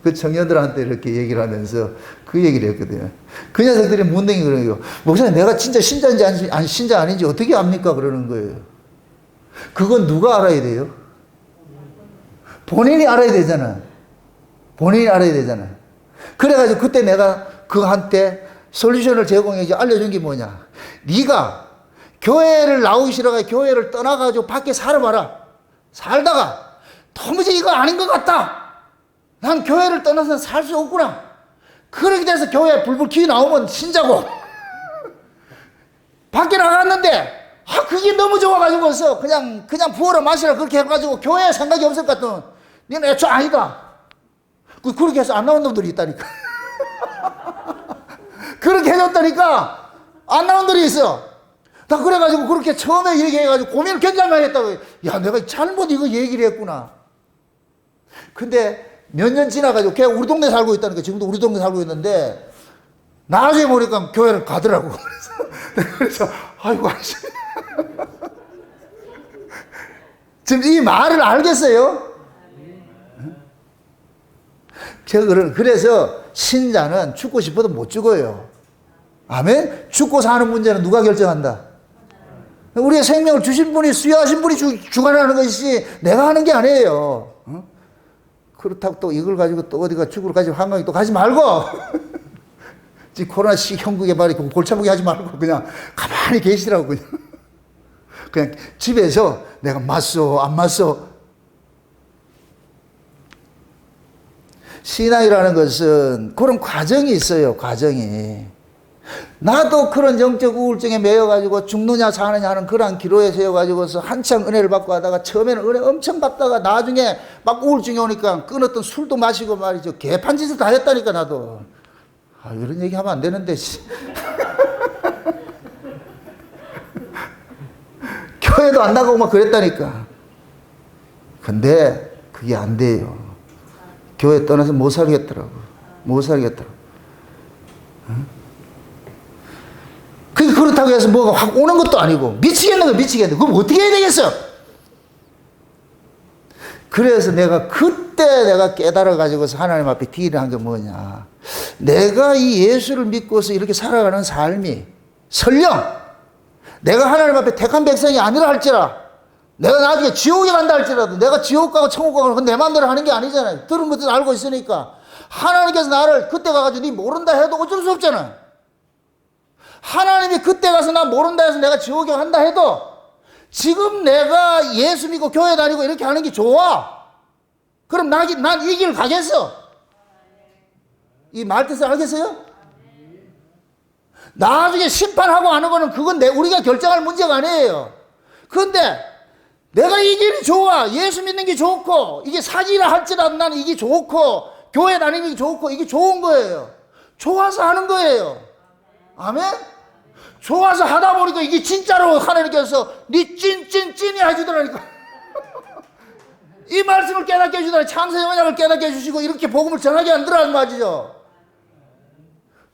Speaker 1: 그 청년들한테 이렇게 얘기를 하면서 그 얘기를 했거든요. 그 녀석들이 문댕이 그러는 거예요. 목사님, 내가 진짜 신자인지 신자 아닌지 어떻게 압니까? 그러는 거예요. 그건 누가 알아야 돼요? 본인이 알아야 되잖아. 본인이 알아야 되잖아. 그래가지고 그때 내가 그한테 솔루션을 제공해서 알려준 게 뭐냐. 네가 교회를 나오기 싫어가 교회를 떠나가지고 밖에 살아봐라. 살다가 도무지 이거 아닌 것 같다. 난 교회를 떠나서 살 수 없구나. 그렇게 돼서 교회에 불불 나오면 신자고. 밖에 나갔는데 그게 너무 좋아가지고서 그냥 부어라 마시라 그렇게 해가지고 교회에 생각이 없을 것 같은. 너는 애초 아니다. 그렇게 해서 안 나온 놈들이 있다니까. 그렇게 해줬다니까 안 나온 놈들이 있어. 다 그래가지고 그렇게 처음에 얘기해가지고 고민을 굉장히 많이 했다고. 야, 내가 잘못 이거 얘기를 했구나. 근데 몇 년 지나가지고 걔 우리 동네 살고 있다니까. 지금도 우리 동네 살고 있는데 나중에 보니까 교회를 가더라고. 그래서 아이고 지금 이 말을 알겠어요? 그래서 신자는 죽고 싶어도 못 죽어요. 아멘? 죽고 사는 문제는 누가 결정한다? 우리의 생명을 주신 분이, 수여하신 분이 주관하는 것이지 내가 하는 게 아니에요. 그렇다고 또 이걸 가지고 또 어디가 죽으러 가지고 한강에 또 가지 말고 지금 코로나 형국에 말이고 골치 아프게 하지 말고 그냥 가만히 계시라고. 그냥 집에서 내가 맞소 안 맞소. 신앙이라는 것은 그런 과정이 있어요. 과정이. 나도 그런 영적 우울증에 매여가지고 죽느냐 사느냐 하는 그런 기로에 세워가지고서 한창 은혜를 받고 하다가 처음에는 은혜 엄청 받다가 나중에 막 우울증이 오니까 끊었던 술도 마시고 말이죠. 개판 짓을 다 했다니까 나도. 이런 얘기 하면 안 되는데. 교회도 안 나가고 막 그랬다니까. 근데 그게 안 돼요. 교회 떠나서 못 살겠더라고. 못 살겠더라고. 그게 그렇다고 해서 뭐가 확 오는 것도 아니고, 미치겠는 거 미치겠는 거. 그럼 어떻게 해야 되겠어? 그래서 그때 내가 깨달아가지고서 하나님 앞에 딜을 한 게 뭐냐. 내가 이 예수를 믿고서 이렇게 살아가는 삶이, 설령 내가 하나님 앞에 택한 백성이 아니라 할지라, 내가 나중에 지옥에 간다 할지라도, 내가 지옥 가고 천국 가고 그건 내 마음대로 하는 게 아니잖아요. 들은 것도 알고 있으니까. 하나님께서 나를 그때 가가지고 네 모른다 해도 어쩔 수 없잖아요. 하나님이 그때 가서 나 모른다 해서 내가 지옥에 간다 해도, 지금 내가 예수 믿고 교회 다니고 이렇게 하는 게 좋아. 그럼 난 이 길 가겠어. 이 말 뜻을 알겠어요? 나중에 심판하고 하는 거는 그건 우리가 결정할 문제가 아니에요. 그런데 내가 이 길이 좋아. 예수 믿는 게 좋고, 이게 사기라 할지라도 나는 이게 좋고, 교회 다니는 게 좋고, 이게 좋은 거예요. 좋아서 하는 거예요. 아멘? 좋아서 하다 보니까 이게 진짜로 하나님께서 네 찐이 해주더라니까. 이 말씀을 깨닫게 해주더라. 창세의 언약을 깨닫게 해주시고 이렇게 복음을 전하게 한다는 말이죠.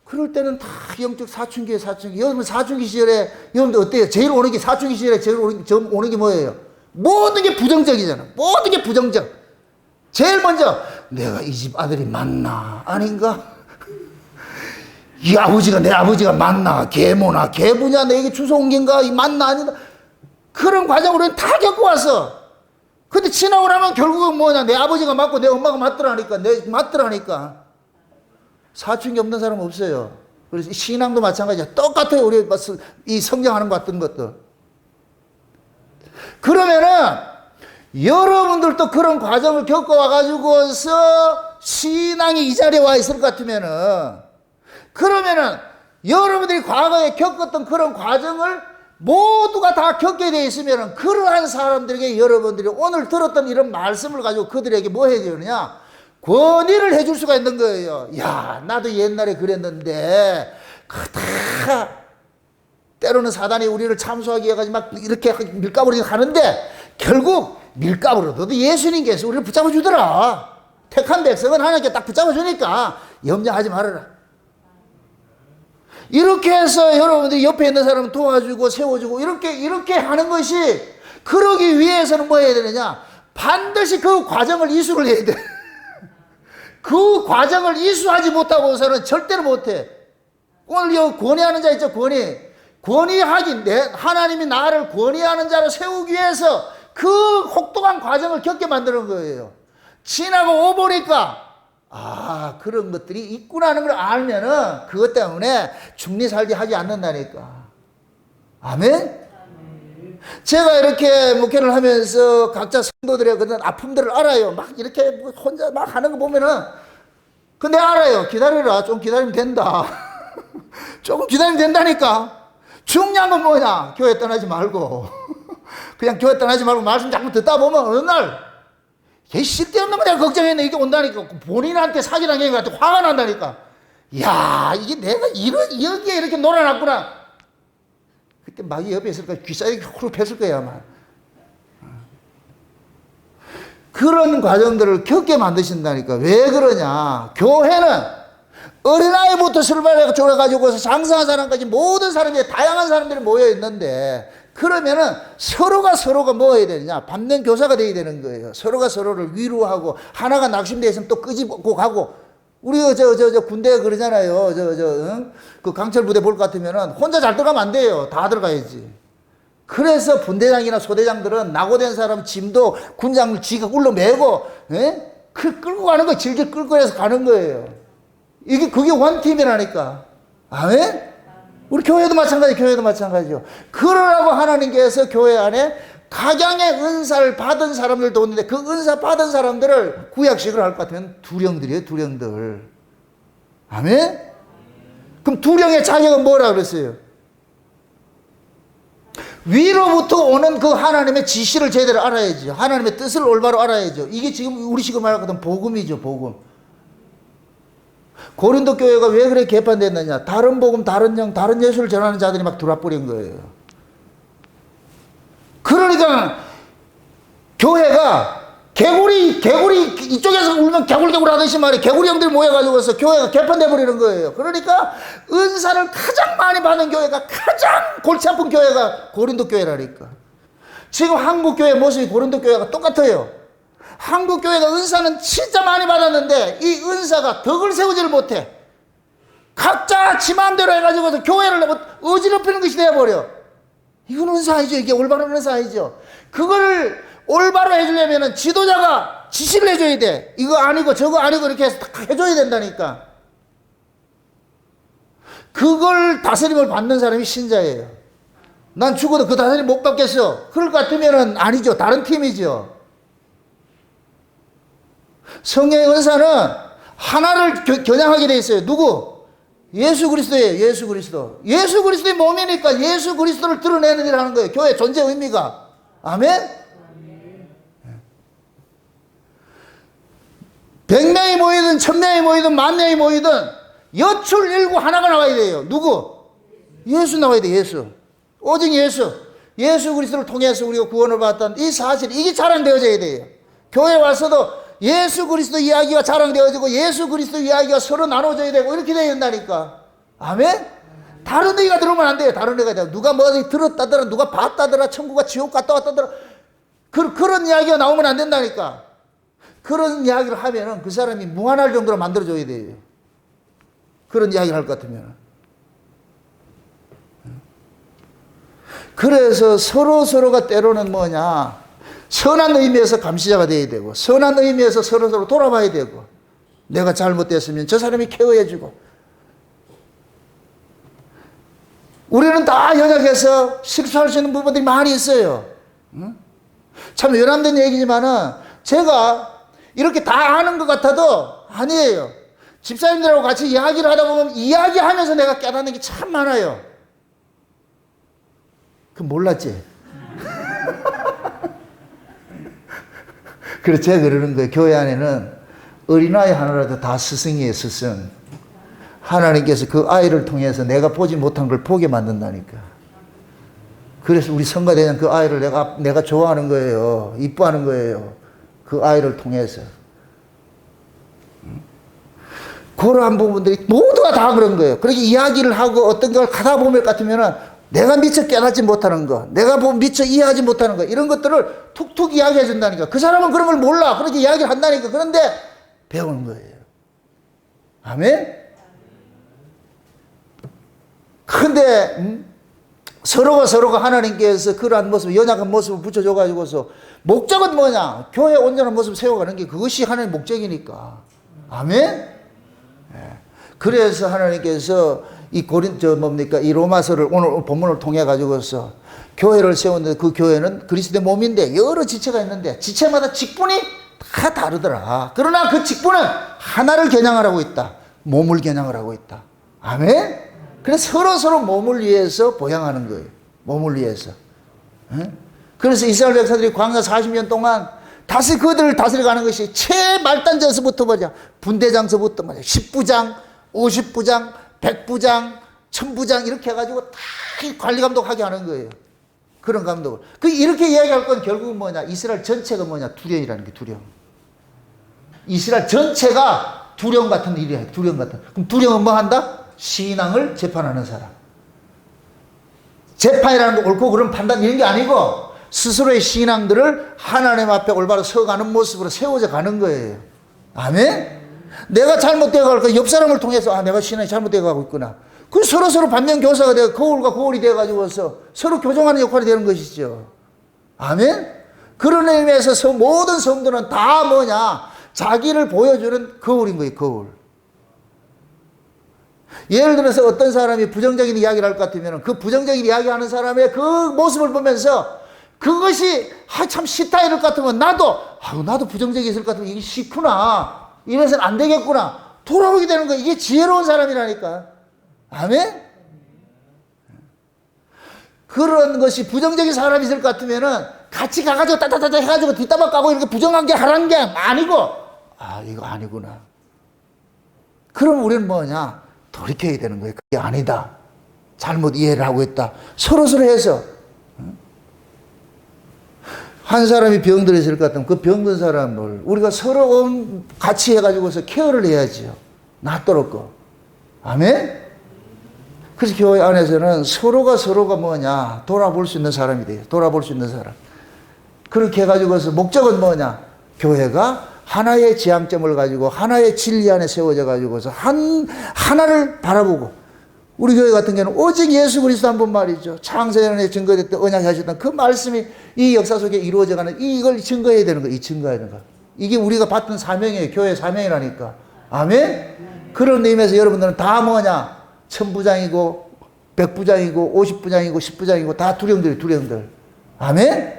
Speaker 1: 그럴 때는 다 영적 사춘기에 사춘기. 여러분 사춘기 시절에 여러분들 어때요? 제일 오는 게 사춘기 시절에 제일 오는 게 뭐예요? 모든 게 부정적이잖아. 모든 게 부정적. 제일 먼저 내가 이 집 아들이 맞나 아닌가? 이 아버지가 내 아버지가 맞나? 계모나 계부냐? 내게 주소 옮긴가? 이 맞나 아니다? 그런 과정으로 다 겪어왔어. 근데 지나고 나면 결국은 뭐냐? 내 아버지가 맞고 내 엄마가 맞더라니까. 맞더라니까. 사춘기 없는 사람 없어요. 그래서 신앙도 마찬가지야. 똑같아요. 우리 이 성장하는 것 같은 것도. 그러면은 여러분들도 그런 과정을 겪어와가지고서 신앙이 이 자리에 와 있을 것 같으면은, 그러면은 여러분들이 과거에 겪었던 그런 과정을 모두가 다 겪게 되어 있으면은, 그러한 사람들에게 여러분들이 오늘 들었던 이런 말씀을 가지고 그들에게 뭐 해야 되느냐? 권위를 해줄 수가 있는 거예요. 야, 나도 옛날에 그랬는데, 다 때로는 사단이 우리를 참소하기 위해서 막 이렇게 밀가부리 하는데, 결국 밀가부로 너도 예수님께서 우리를 붙잡아 주더라. 택한 백성은 하나님께 딱 붙잡아 주니까 염려하지 말아라. 이렇게 해서 여러분들이 옆에 있는 사람을 도와주고 세워주고 이렇게 하는 것이, 그러기 위해서는 뭐 해야 되느냐? 반드시 그 과정을 이수를 해야 돼. 그 과정을 이수하지 못하고서는 절대로 못해. 오늘 이 권위하는 자 있죠? 권위하기, 하나님이 나를 권위하는 자로 세우기 위해서 그 혹독한 과정을 겪게 만드는 거예요. 지나고 오보니까 그런 것들이 있구나 하는 걸 알면은 그것 때문에 중리살기 하지 않는다니까. 아멘? 제가 이렇게 목회를 하면서 각자 성도들의 그런 아픔들을 알아요. 막 이렇게 혼자 막 하는 거 보면은, 근데 알아요. 기다려라. 좀 기다리면 된다. 조금 기다리면 된다니까. 중요한 건 뭐냐? 교회 떠나지 말고. 그냥 교회 떠나지 말고 말씀 자꾸 듣다 보면 어느 날, 걔 쓸데없는 거 내가 걱정했네. 이게 온다니까. 본인한테 사기당한 것 같아. 화가 난다니까. 야, 이게 내가 여기에 이렇게 놀아놨구나. 그때 마귀 옆에 있을 거야. 귀싸게 후루 폈을 거야, 아마. 그런 과정들을 겪게 만드신다니까. 왜 그러냐? 교회는 어린아이부터 출발해 가지고서 장성한 사람까지 모든 사람들이, 다양한 사람들이 모여 있는데, 그러면은 서로가 뭐 해야 되느냐? 밟는 교사가 돼야 되는 거예요. 서로가 서로를 위로하고, 하나가 낙심되어 있으면 또 끄집고 가고. 우리 군대 그러잖아요. 그 강철 부대 볼 것 같으면은 혼자 잘 들어가면 안 돼요. 다 들어가야지. 그래서 분대장이나 소대장들은 낙오된 사람 짐도 군장을 지가 울러매고, 끌고 가는 거, 질질 끌고 해서 가는 거예요. 그게 원팀이라니까. 아멘? 우리 교회도 마찬가지죠. 그러라고 하나님께서 교회 안에 각양의 은사를 받은 사람들도 오는데, 그 은사 받은 사람들을 구약식으로 할 것 같으면 두령들이에요, 두령들. 아멘? 그럼 두령의 자격은 뭐라 그랬어요? 위로부터 오는 그 하나님의 지시를 제대로 알아야죠. 하나님의 뜻을 올바로 알아야죠. 이게 지금 우리 지금 말하거든 복음이죠, 복음. 고린도 교회가 왜 그렇게 개판됐느냐? 다른 복음, 다른 영, 다른 예수를 전하는 자들이 막 들어와 버린 거예요. 그러니까 교회가 개구리 이쪽에서 울면 개굴개굴 하듯이 말이에요. 개구리 형들이 모여가지고서 교회가 개판돼 버리는 거예요. 그러니까 은사를 가장 많이 받는 교회가, 가장 골치 아픈 교회가 고린도 교회라니까. 지금 한국 교회 모습이 고린도 교회가 똑같아요. 한국 교회가 은사는 진짜 많이 받았는데 이 은사가 덕을 세우지를 못해. 각자 지 마음대로 해가지고서 교회를 어지럽히는 것이 되어버려. 이건 은사 아니죠. 이게 올바른 은사 아니죠. 그거를 올바로 해주려면 지도자가 지시를 해줘야 돼. 이거 아니고 저거 아니고 이렇게 해서 다 해줘야 된다니까. 그걸 다스림을 받는 사람이 신자예요. 난 죽어도 그 다스림 못 받겠어. 그럴 것 같으면 아니죠. 다른 팀이죠. 성령의 은사는 하나를 겨냥하게 돼 있어요. 누구? 예수 그리스도예요. 예수 그리스도. 예수 그리스도의 몸이니까 예수 그리스도를 드러내는 일을 하는 거예요. 교회 존재 의미가. 아멘? 100명이 모이든 1000명이 모이든 10,000명이 모이든 여출 일구 하나가 나와야 돼요. 누구? 예수 나와야 돼. 예수. 오직 예수. 예수 그리스도를 통해서 우리가 구원을 받았다는 이 사실, 이게 자랑되어져야 돼요. 교회 와서도 예수 그리스도 이야기가 자랑되어지고 예수 그리스도 이야기가 서로 나눠져야 되고 이렇게 되어야 된다니까. 아멘? 다른 얘기가 들으면 안 돼요. 다른 얘기가. 누가 뭐 들었다더라, 누가 봤다더라, 천국과 지옥 갔다 왔다더라. 그런 이야기가 나오면 안 된다니까. 그런 이야기를 하면은 그 사람이 무한할 정도로 만들어줘야 돼요. 그런 이야기를 할 것 같으면. 그래서 서로가 때로는 뭐냐, 선한 의미에서 감시자가 돼야 되고, 선한 의미에서 서로 돌아봐야 되고, 내가 잘못됐으면 저 사람이 케어해주고. 우리는 다 연약해서 실수할 수 있는 부분들이 많이 있어요. 참 외람된 얘기지만은 제가 이렇게 다 아는 것 같아도 아니에요. 집사님들하고 같이 이야기를 하다 보면 이야기하면서 내가 깨닫는 게 참 많아요. 그럼 몰랐지? 그래서 제가 그러는 거예요. 교회 안에는 어린아이 하나라도 다 스승이에요. 스승. 하나님께서 그 아이를 통해서 내가 보지 못한 걸 보게 만든다니까. 그래서 우리 성가대장 그 아이를 내가 좋아하는 거예요. 이뻐하는 거예요. 그 아이를 통해서. 그러한 부분들이 모두가 다 그런 거예요. 그렇게 이야기를 하고 어떤 걸 가다 보면 같으면은 내가 미처 깨닫지 못하는 거, 내가 미처 이해하지 못하는 거, 이런 것들을 툭툭 이야기해 준다니까. 그 사람은 그런 걸 몰라. 그렇게 이야기를 한다니까. 그런데 배우는 거예요. 아멘? 근데 서로가 하나님께서 그러한 모습, 연약한 모습을 붙여줘가지고서 목적은 뭐냐? 교회 온전한 모습을 세워가는 게 그것이 하나님의 목적이니까. 아멘? 그래서 하나님께서 이 이 로마서를 오늘 본문을 통해 가지고서 교회를 세웠는데 그 교회는 그리스도의 몸인데 여러 지체가 있는데 지체마다 직분이 다 다르더라. 그러나 그 직분은 하나를 겨냥을 있다. 몸을 겨냥을 있다. 아멘? 그래서 서로 몸을 위해서 보양하는 거예요. 몸을 위해서. 그래서 이스라엘 백성들이 광야 40년 동안 그들을 다스려가는 것이 최말단전서부터 말이야. 분대장서부터 말이야. 10부장, 50부장, 100부장, 1000부장 이렇게 해가지고 다 관리 감독하게 하는 거예요. 그런 감독을. 이렇게 이야기할 건 결국은 뭐냐. 이스라엘 전체가 뭐냐. 두령이라는 게 두령. 이스라엘 전체가 두령 같은 일이야. 두령 같은. 그럼 두령은 뭐 한다? 신앙을 재판하는 사람. 재판이라는 거 옳고 그런 판단 이런 게 아니고 스스로의 신앙들을 하나님 앞에 올바로 서가는 모습으로 세워져 가는 거예요. 아멘? 내가 잘못되어 가고 옆 사람을 통해서 내가 신앙이 잘못되어 가고 있구나. 그 서로 반면 교사가 되어 거울과 거울이 되어 가지고서 서로 교정하는 역할이 되는 것이죠. 아멘? 그런 의미에서 모든 성도는 다 뭐냐? 자기를 보여주는 거울인 거예요. 거울. 예를 들어서 어떤 사람이 부정적인 이야기를 할 것 같으면 그 부정적인 이야기하는 사람의 그 모습을 보면서 그것이 참 싫다 이럴 것 같으면 나도 부정적이 있을 것 같으면 이게 싫구나. 이래서는 안 되겠구나. 돌아오게 되는 거야. 이게 지혜로운 사람이라니까. 아멘? 그런 것이 부정적인 사람이 있을 것 같으면은 같이 가가지고 따다다다 해가지고 뒷담화 까고 이렇게 부정한 게 하라는 게 아니고 이거 아니구나. 그럼 우리는 뭐냐? 돌이켜야 되는 거예요. 그게 아니다. 잘못 이해를 하고 있다. 서로 해서. 한 사람이 병들어 있을 것 같으면 그 병든 사람을 우리가 서로 같이 해가지고서 케어를 해야지요. 낫도록. 아멘? 그래서 교회 안에서는 서로가 뭐냐? 돌아볼 수 있는 사람이 돼요. 돌아볼 수 있는 사람. 그렇게 해가지고서 목적은 뭐냐? 교회가 하나의 지향점을 가지고 하나의 진리 안에 세워져 가지고서 하나를 바라보고, 우리 교회 같은 경우는 오직 예수 그리스도 한 분 말이죠. 창세전에 증거됐던 언약하셨던 그 말씀이 이 역사 속에 이루어져가는 이걸 증거해야 되는 거, 이 증거해야 되는 거. 이게 우리가 받은 사명이에요. 교회 사명이라니까. 아멘? 그런 의미에서 여러분들은 다 뭐냐? 천부장이고, 백부장이고, 50부장이고, 10부장이고, 다 두령들. 아멘?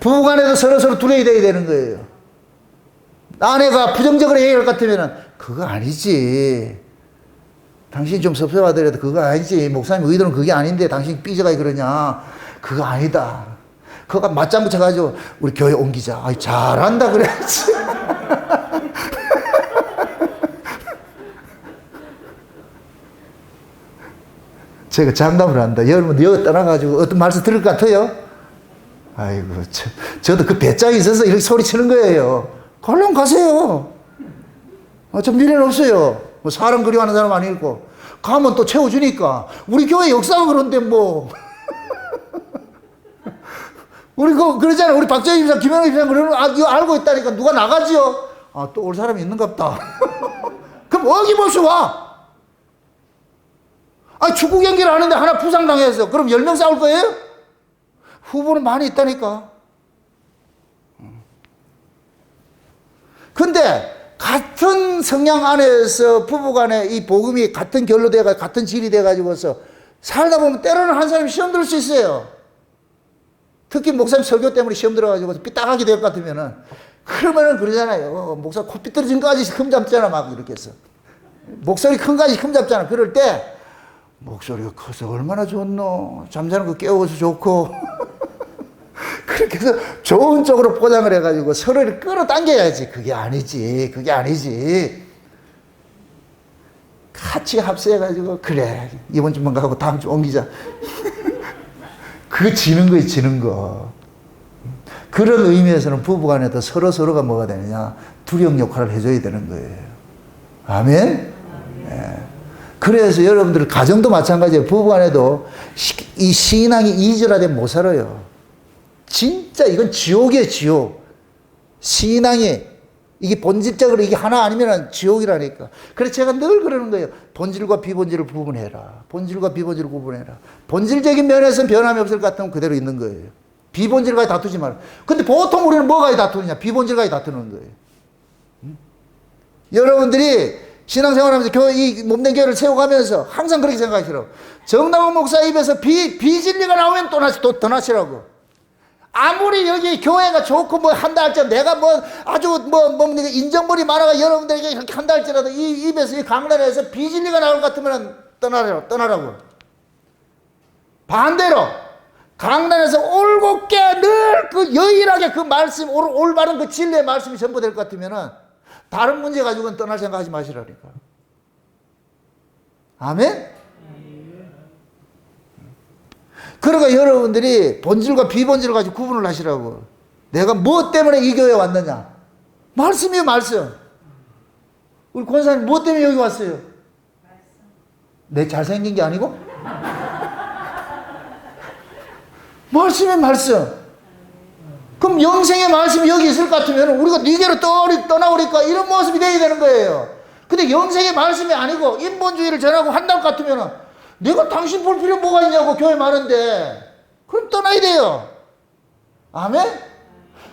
Speaker 1: 부부간에도 서로 두려야 되는 거예요. 아내가 부정적으로 얘기할 것 같으면 그거 아니지. 당신 좀 섭섭하더라도 그거 아니지. 목사님 의도는 그게 아닌데 당신 삐져가 그러냐. 그거 아니다. 그거 맞장구 쳐가지고 우리 교회 옮기자. 아이, 잘한다 그래야지. 제가 장담을 한다. 여러분 여기 떠나가지고 어떤 말씀 들을 것 같아요? 아이고, 저도 그 배짱이 있어서 이렇게 소리치는 거예요. 얼른 가세요. 저 미래는 없어요. 뭐 사람 그리워하는 사람 아니고. 가면 또 채워주니까. 우리 교회 역사가 그런데 뭐. 우리 그러잖아. 우리 박정희 집사, 김영희 집사 그러는 이거 알고 있다니까. 누가 나가지요? 또 올 사람이 있는갑다. 그럼 어김없이 와. 축구 경기를 하는데 하나 부상당해서 그럼 10명 싸울 거예요? 후보는 많이 있다니까. 근데 같은 성향 안에서 부부간에 이 복음이 같은 결로 돼가지고 같은 질이 돼가지고서 살다 보면 때로는 한 사람이 시험 들을 수 있어요. 특히 목사님 설교 때문에 시험 들어가지고 삐딱하게 될 것 같으면은, 그러면은 그러잖아요. 목사 코 삐뚤어진 거까지 흠 잡잖아. 막 이렇게 해서. 목소리 큰 거까지 흠 잡잖아. 그럴 때 목소리가 커서 얼마나 좋노. 잠자는 거 깨워서 좋고. 그렇게 해서 좋은 쪽으로 포장을 해가지고 서로를 끌어당겨야지. 그게 아니지. 같이 합세해가지고, 그래. 이번 주만 가고 다음 주 옮기자. 그거 지는 거예요, 지는 거. 그런 의미에서는 부부간에도 서로가 뭐가 되느냐? 두령 역할을 해줘야 되는 거예요. 아멘? 네. 그래서 여러분들 가정도 마찬가지예요. 부부간에도 이 신앙이 이절하되면 못 살아요. 진짜 이건 지옥이에요, 지옥. 신앙이 이게 본질적으로 이게 하나 아니면 지옥이라니까. 그래서 제가 늘 그러는 거예요. 본질과 비본질을 구분해라. 본질과 비본질을 구분해라. 본질적인 면에서는 변함이 없을 것 같으면 그대로 있는 거예요. 비본질과의 다투지 마라. 근데 보통 우리는 뭐가 다투느냐? 비본질과의 다투는 거예요. 여러분들이 신앙생활하면서 이 몸된 교회를 세워가면서 항상 그렇게 생각하시라고. 정남원 목사 입에서 비진리가 나오면 또 떠나시라고. 아무리 여기 교회가 좋고 뭐 한다 할지라도, 내가 뭐 아주 인정머리 많아가 여러분들에게 이렇게 한다 할지라도 이 입에서 이 강단에서 비진리가 나올 것 같으면 떠나라고. 반대로 강단에서 올곧게 늘 그 여일하게 그 말씀, 올바른 그 진리의 말씀이 전부될 것 같으면은 다른 문제 가지고는 떠날 생각하지 마시라니까. 아멘? 그러니까 여러분들이 본질과 비본질을 가지고 구분을 하시라고. 내가 무엇 때문에 이 교회에 왔느냐? 말씀이에요, 말씀. 우리 권사님 무엇 때문에 여기 왔어요? 내 잘생긴 게 아니고? 말씀이에요, 말씀. 그럼 영생의 말씀이 여기 있을 것 같으면 우리가 니게로 떠나오니까 이런 모습이 돼야 되는 거예요. 근데 영생의 말씀이 아니고 인본주의를 전하고 한다고 같으면 내가 당신 볼 필요 뭐가 있냐고, 교회 많은데. 그럼 떠나야 돼요. 아멘?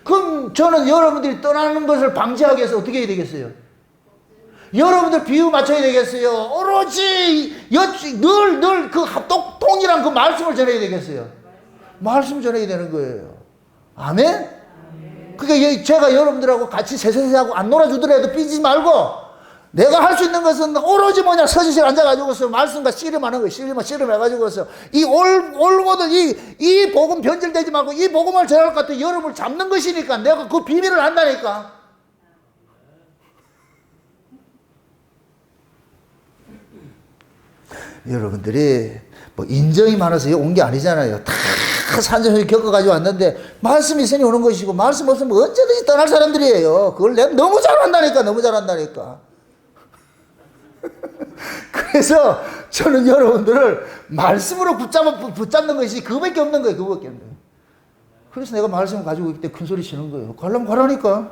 Speaker 1: 그럼 저는 여러분들이 떠나는 것을 방지하기 위해서 어떻게 해야 되겠어요? 여러분들 비유 맞춰야 되겠어요? 오로지 늘 그 동일한 그 말씀을 전해야 되겠어요? 말씀 전해야 되는 거예요. 아멘? 그러니까 제가 여러분들하고 같이 세세하고 안 놀아주더라도 삐지지 말고, 내가 할 수 있는 것은 오로지 뭐냐? 서지실 앉아가지고서 말씀과 씨름하는 거예요. 씨름해가지고서 이 올고들 이 복음 변질되지 말고 이 복음을 전할 것 같아 여러분을 잡는 것이니까. 내가 그 비밀을 안다니까. 여러분들이 뭐 인정이 많아서 온 게 아니잖아요. 다 산전수전 겪어가지고 왔는데 말씀이 있으니 오는 것이고 말씀 없으면 언제든지 떠날 사람들이에요. 그걸 내가 너무 잘한다니까, 너무 잘한다니까. 그래서 저는 여러분들을 말씀으로 붙잡는 것이 그거밖에 없는 거예요. 그거밖에 없는 거예요. 그래서 내가 말씀을 가지고 있기 때문에 큰 소리 치는 거예요. 가려면 가라니까.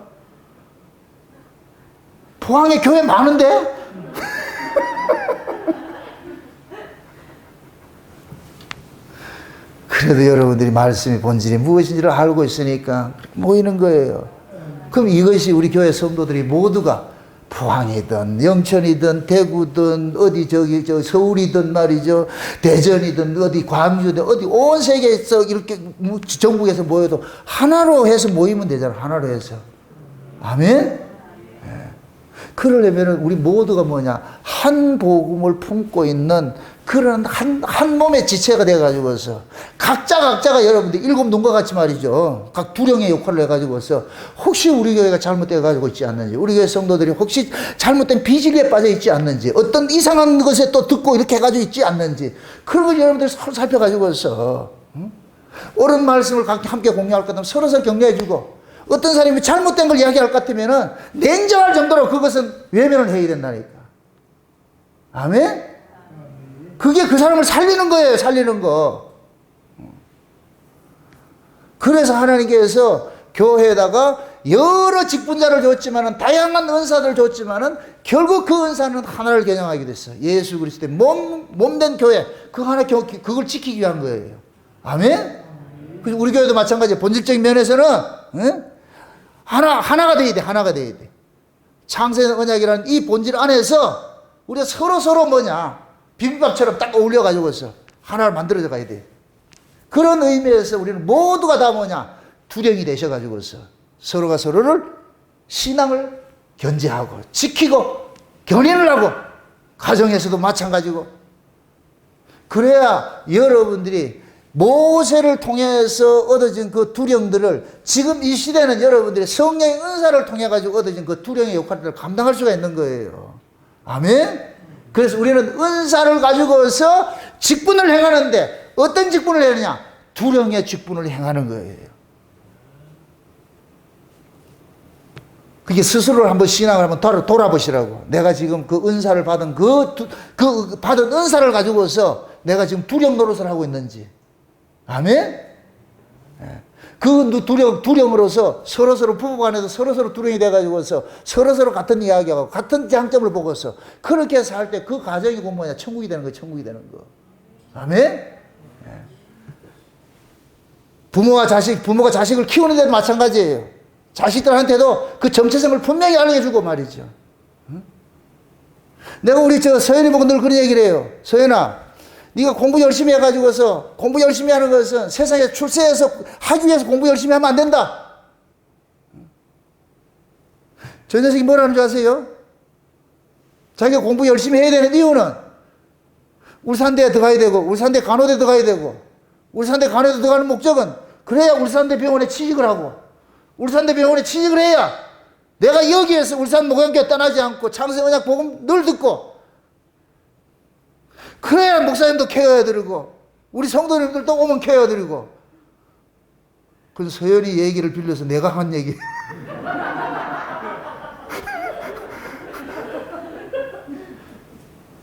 Speaker 1: 포항에 교회 많은데? 그래도 여러분들이 말씀의 본질이 무엇인지를 알고 있으니까 모이는 거예요. 그럼 이것이 우리 교회 성도들이 모두가 포항이든 영천이든 대구든 어디 저 서울이든 말이죠, 대전이든 어디 광주든 어디 온 세계에서 이렇게 전국에서 모여도 하나로 해서 모이면 되잖아. 하나로 해서. 아멘. 그러려면 우리 모두가 뭐냐, 한 복음을 품고 있는 그런 한 몸의 지체가 돼가지고서 각자가 여러분들 일곱 눈과 같이 말이죠, 각 두령의 역할을 해가지고서 혹시 우리 교회가 잘못돼가지고 있지 않는지, 우리 교회 성도들이 혹시 잘못된 비질에 빠져 있지 않는지, 어떤 이상한 것에 또 듣고 이렇게 해가지고 있지 않는지, 그런 걸 여러분들 서로 살펴가지고서 옳은 말씀을 함께 공유할 것 같으면 서로 격려해주고, 어떤 사람이 잘못된 걸 이야기할 것 같으면은 냉정할 정도로 그것은 외면을 해야 된다니까. 아멘? 그게 그 사람을 살리는 거예요, 살리는 거. 그래서 하나님께서 교회에다가 여러 직분자를 줬지만은, 다양한 은사들 줬지만은, 결국 그 은사는 하나를 겨냥하게 됐어요. 예수 그리스도의 몸된 교회, 그 하나, 그걸 지키기 위한 거예요. 아멘? 그래서 우리 교회도 마찬가지예요. 본질적인 면에서는, 응? 하나가 돼야 돼, 하나가 돼야 돼. 창세 언약이라는 이 본질 안에서 우리가 서로 뭐냐, 비빔밥처럼 딱 어울려가지고서 하나를 만들어져 가야 돼. 그런 의미에서 우리는 모두가 다 뭐냐, 두령이 되셔가지고서 서로가 서로를 신앙을 견제하고 지키고 견인을 하고, 가정에서도 마찬가지고. 그래야 여러분들이 모세를 통해서 얻어진 그 두령들을 지금 이 시대는 여러분들이 성령의 은사를 통해 가지고 얻어진 그 두령의 역할을 감당할 수가 있는 거예요. 아멘? 그래서 우리는 은사를 가지고서 직분을 행하는데, 어떤 직분을 행하느냐? 두령의 직분을 행하는 거예요. 그게 스스로를 한번 신앙을 한번 돌아보시라고. 내가 지금 그 은사를 받은 그 받은 은사를 가지고서 내가 지금 두령 노릇을 하고 있는지. 아멘? 그 두령으로서 서로서로 부부간에도 서로서로 두령이 돼가지고서 서로서로 같은 이야기하고 같은 장점을 보고서 그렇게 해서 할 때 그 가정이 뭐냐, 천국이 되는 거예요, 천국이 되는 거. 아멘? 부모가 자식을 키우는 데도 마찬가지예요. 자식들한테도 그 정체성을 분명히 알려주고 말이죠. 내가 우리 서연이 보고 늘 그런 얘기를 해요. 서연아, 네가 공부 열심히 해가지고서, 공부 열심히 하는 것은 세상에 출세해서 하기 위해서 공부 열심히 하면 안 된다. 저 녀석이 뭐라는 줄 아세요? 자기가 공부 열심히 해야 되는 이유는 울산대에 들어가야 되고, 울산대 간호대 들어가야 되고, 울산대 간호대 들어가는 목적은 그래야 울산대 병원에 취직을 하고, 울산대 병원에 취직을 해야 내가 여기에서 울산 목양교회 떠나지 않고 창세언약 복음 늘 듣고, 그래야 목사님도 케어해드리고 우리 성도님들도 오면 케어해드리고. 그래서 서연이 얘기를 빌려서 내가 한 얘기.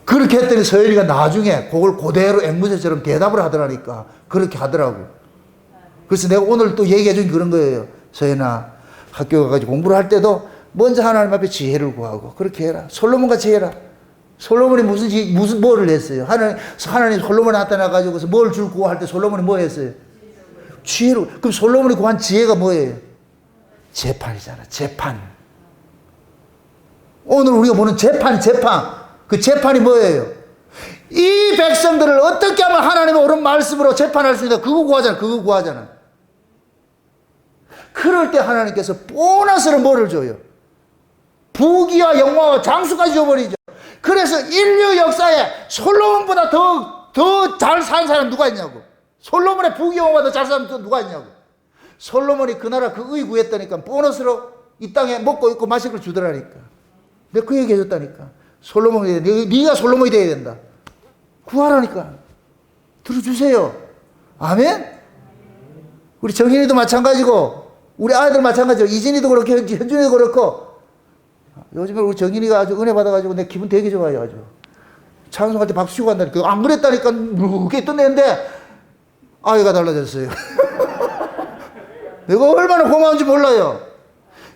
Speaker 1: 그렇게 했더니 서연이가 나중에 그걸 그대로 앵무새처럼 대답을 하더라니까. 그렇게 하더라고. 그래서 내가 오늘 또 얘기해 준 그런 거예요. 서연아, 학교 가가지고 공부를 할 때도 먼저 하나님 앞에 지혜를 구하고 그렇게 해라. 솔로몬같이 해라. 솔로몬이 무슨 뭐를 했어요? 하나님 솔로몬에 나타나가지고서 뭘 줄 구할 때 솔로몬이 뭐 했어요? 지혜로. 그럼 솔로몬이 구한 지혜가 뭐예요? 재판이잖아, 재판. 오늘 우리가 보는 재판. 그 재판이 뭐예요? 이 백성들을 어떻게 하면 하나님의 옳은 말씀으로 재판할 수 있나? 그거 구하잖아. 그럴 때 하나님께서 보너스를 뭐를 줘요? 부귀와 영화와 장수까지 줘버리죠. 그래서 인류 역사에 솔로몬보다 더 잘 산 사람 누가 있냐고. 솔로몬의 부귀영화보다 더 잘 산 사람 누가 있냐고. 솔로몬이 그 나라 그 의 구했다니까. 보너스로 이 땅에 먹고 있고 마실 걸 주더라니까. 내가 그 얘기 해줬다니까. 네가 솔로몬이 돼야 된다. 구하라니까. 들어주세요. 아멘? 우리 정인이도 마찬가지고, 우리 아이들 마찬가지고, 이진이도 그렇고, 현준이도 그렇고, 요즘에 우리 정인이가 아주 은혜 받아가지고 내 기분 되게 좋아요, 아주. 찬송할 때 박수 치고 간다니까. 안 그랬다니까, 무게 떠내는데, 아이가 달라졌어요. 내가 얼마나 고마운지 몰라요.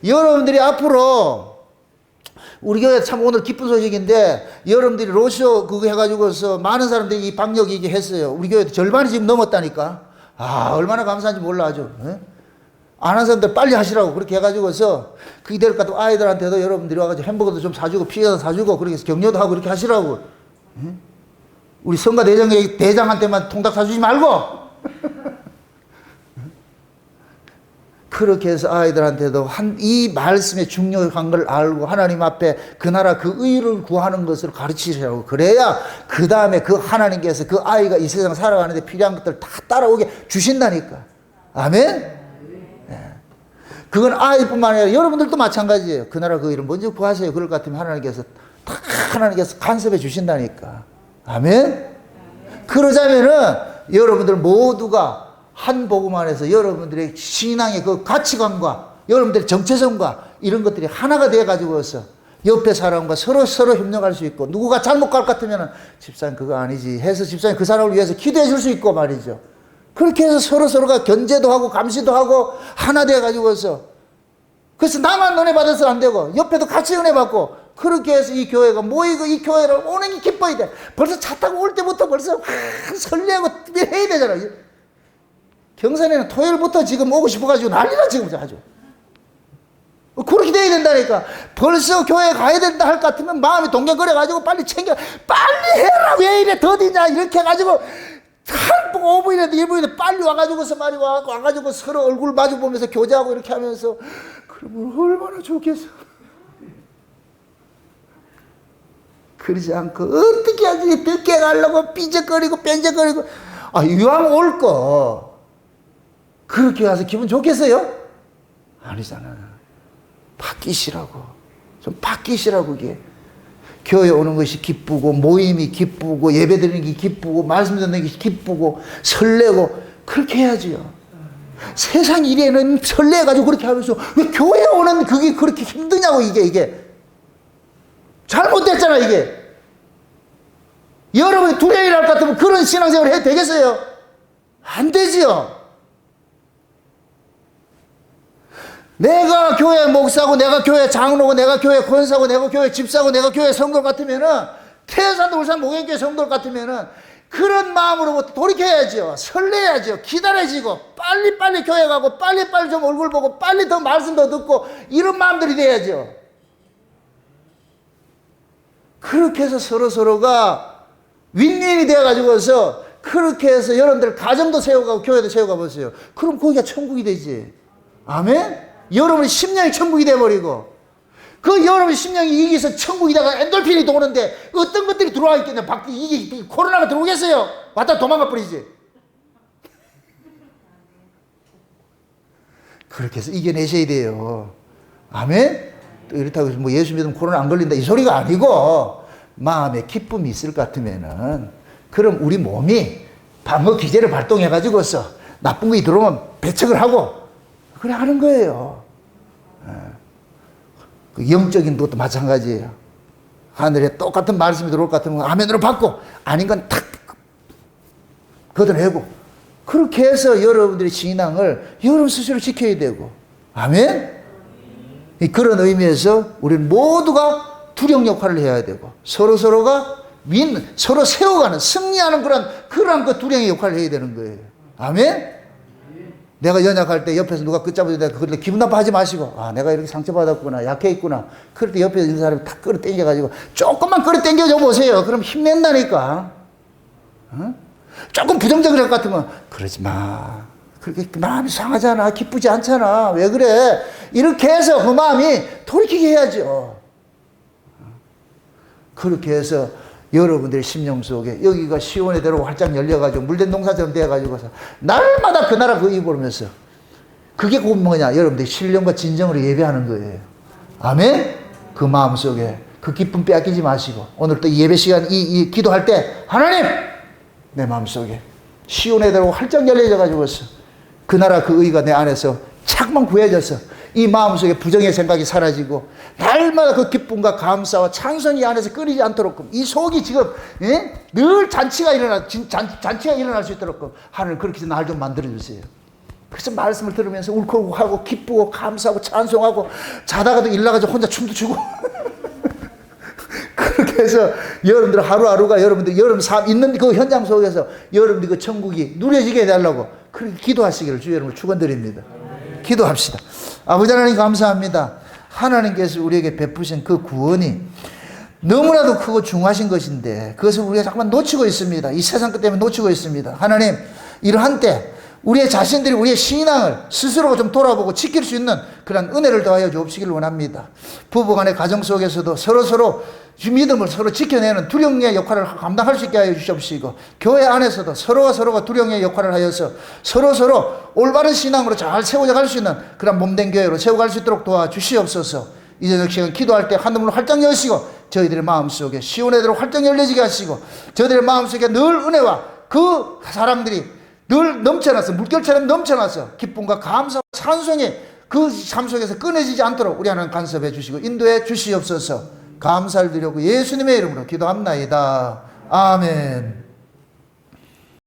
Speaker 1: 여러분들이 앞으로, 우리 교회 참 오늘 기쁜 소식인데, 여러분들이 로쇼 그거 해가지고서 많은 사람들이 이 방역 얘기 했어요. 우리 교회 절반이 지금 넘었다니까. 아, 얼마나 감사한지 몰라, 아주. 안 한 사람들 빨리 하시라고 그렇게 해가지고서 그게 될 것 같고, 아이들한테도 여러분들이 와가지고 햄버거도 좀 사주고 피자도 사주고 그렇게 해서 격려도 하고 그렇게 하시라고. 우리 성가 대장한테만 통닭 사주지 말고. 그렇게 해서 아이들한테도 이 말씀의 중요한 걸 알고 하나님 앞에 그 나라 그 의를 구하는 것을 가르치시라고. 그래야 그 다음에 그 하나님께서 그 아이가 이 세상 살아가는데 필요한 것들 다 따라오게 주신다니까. 아멘? 네. 그건 아이뿐만 아니라 여러분들도 마찬가지예요. 그 나라 그 의를 먼저 구하세요. 그럴 것 같으면 하나님께서 간섭해 주신다니까. 아멘? 그러자면은 여러분들 모두가 한 복음 안에서 여러분들의 신앙의 그 가치관과 여러분들의 정체성과 이런 것들이 하나가 되어가지고서 옆에 사람과 서로 협력할 수 있고, 누구가 잘못 갈 것 같으면 집사님 그거 아니지 해서 집사님 그 사람을 위해서 기도해 줄 수 있고 말이죠. 그렇게 해서 서로가 견제도 하고 감시도 하고 하나 되어가지고서, 그래서 나만 은혜 받아서 안 되고 옆에도 같이 은혜 받고, 그렇게 해서 이 교회가 모이고 이 교회를 오는 게 기뻐야 돼. 벌써 차 타고 올 때부터 벌써 설레고 해야 되잖아. 경산에는 토요일부터 지금 오고 싶어가지고 난리나 지금 아주. 그렇게 돼야 된다니까. 벌써 교회 가야 된다 할 것 같으면 마음이 동경거려가지고 빨리 챙겨, 빨리 해라. 왜 이래 더디냐 이렇게 해가지고 5분이라도 1분이라도 빨리 와가지고서 말이 와가지고 서로 얼굴 마주 보면서 교제하고 이렇게 하면서, 그러면 얼마나 좋겠어. 그러지 않고 어떻게 하지, 늦게 가려고 삐적거리고 뺀적거리고. 아, 이왕 올 거 그렇게 가서 기분 좋겠어요? 아니잖아. 바뀌시라고. 좀 바뀌시라고. 이게 교회 오는 것이 기쁘고, 모임이 기쁘고, 예배 드리는 게 기쁘고, 말씀 듣는 게 기쁘고, 설레고, 그렇게 해야지요. 세상 일에는 설레가지고 그렇게 하면서 왜 교회 오는 그게 그렇게 힘드냐고. 이게 잘못됐잖아. 이게 여러분이 두려움이 날 것 같으면 그런 신앙생활 해도 되겠어요? 안 되지요. 내가 교회 목사고, 내가 교회 장로고, 내가 교회 권사고, 내가 교회 집사고, 내가 교회 성도 같으면은, 태산도 울산 목양교회 성도 같으면은 그런 마음으로부터 돌이켜야죠. 설레야죠. 기다려지고, 빨리빨리 교회 가고, 빨리빨리 좀 얼굴 보고, 빨리 더 말씀 더 듣고, 이런 마음들이 돼야죠. 그렇게 해서 서로가 윈윈이 되어가지고서, 그렇게 해서 여러분들 가정도 세워가고 교회도 세워가 보세요. 그럼 거기가 천국이 되지. 아멘? 여러분의 심령이 천국이 돼버리고, 그 여러분의 심령이 이기서 천국이다가 엔돌핀이 도는데 어떤 것들이 들어와 있겠냐. 밖에 이게 코로나가 들어오겠어요? 왔다 도망가 버리지. 그렇게 해서 이겨내셔야 돼요. 아멘? 또 이렇다고 해서 뭐 예수 믿으면 코로나 안 걸린다 이 소리가 아니고, 마음에 기쁨이 있을 것 같으면은, 그럼 우리 몸이 방어 기제를 발동해가지고서 나쁜 것이 들어오면 배척을 하고 그래 하는 거예요. 그 영적인 것도 마찬가지예요. 하늘에 똑같은 말씀이 들어올 것 같으면 아멘으로 받고, 아닌 건 탁 걷어내고, 그렇게 해서 여러분들의 신앙을 여러분 스스로 지켜야 되고. 아멘? 그런 의미에서 우리는 모두가 투령 역할을 해야 되고, 서로가 서로 세워가는, 승리하는 그런 그 투령의 역할을 해야 되는 거예요. 아멘? 내가 연약할 때 옆에서 누가 끝잡아주다 그럴 때 기분 나빠하지 마시고, 아, 내가 이렇게 상처받았구나, 약해 있구나. 그럴 때 옆에 있는 사람이 탁 끌어 당겨가지고 조금만 끌어 당겨줘 보세요. 그럼 힘낸다니까. 어? 조금 부정적일 것 같으면 그러지 마. 그렇게 마음이 상하잖아. 기쁘지 않잖아. 왜 그래? 이렇게 해서 그 마음이 돌이키게 해야죠. 그렇게 해서 여러분들의 심령 속에 여기가 시온의 대로 활짝 열려가지고 물된 농사처럼 되어가지고서 날마다 그 나라 그 이 보면서, 그게 곧 뭐냐? 여러분들이 신령과 진정으로 예배하는 거예요. 아멘? 그 마음 속에 그 기쁨 빼앗기지 마시고, 오늘 또 예배 시간 이 기도할 때 하나님 내 마음 속에 시온의 대로 활짝 열려져 가지고서 그 나라 그 의가 내 안에서 자꾸만 구해져서 이 마음속에 부정의 생각이 사라지고 날마다 그 기쁨과 감사와 찬송이 안에서 끊이지 않도록 이 속이 지금 늘 잔치가 일어날 수 있도록 하나님 그렇게 날 좀 만들어 주세요. 그래서 말씀을 들으면서 울컥울컥하고 기쁘고 감사하고 찬송하고 자다가도 일나가지고 혼자 춤도 추고 그렇게 해서 여러분들 하루하루가 여러분들 여러분 삶 있는 그 현장 속에서 여러분들 그 천국이 누려지게 해달라고 그렇게 기도하시기를 주 여러분을 축원드립니다. 기도합시다. 아버지 하나님 감사합니다. 하나님께서 우리에게 베푸신 그 구원이 너무나도 크고 중하신 것인데 그것을 우리가 자꾸만 놓치고 있습니다. 이 세상 것 때문에 놓치고 있습니다. 하나님 이러한 때 우리의 자신들이 우리의 신앙을 스스로 좀 돌아보고 지킬 수 있는 그런 은혜를 더하여 주옵시기를 원합니다. 부부간의 가정 속에서도 서로서로 믿음을 서로 지켜내는 두령의 역할을 감당할 수 있게 하여 주시옵시고 교회 안에서도 서로가 두령의 역할을 하여서 서로서로 올바른 신앙으로 잘 세워져 갈 수 있는 그런 몸된 교회로 세워갈 수 있도록 도와주시옵소서. 이제 저 시간 기도할 때 하늘문을 활짝 여시고 저희들의 마음속에 시온의 대로 활짝 열려지게 하시고 저희들의 마음속에 늘 은혜와 그 사랑들이 늘 넘쳐나서 물결처럼 넘쳐나서 기쁨과 감사와 찬송이 그 삶 속에서 끊어지지 않도록 우리 하나님 간섭해 주시고 인도해 주시옵소서. 감사를 드리고 예수님의 이름으로 기도합나이다. 아멘.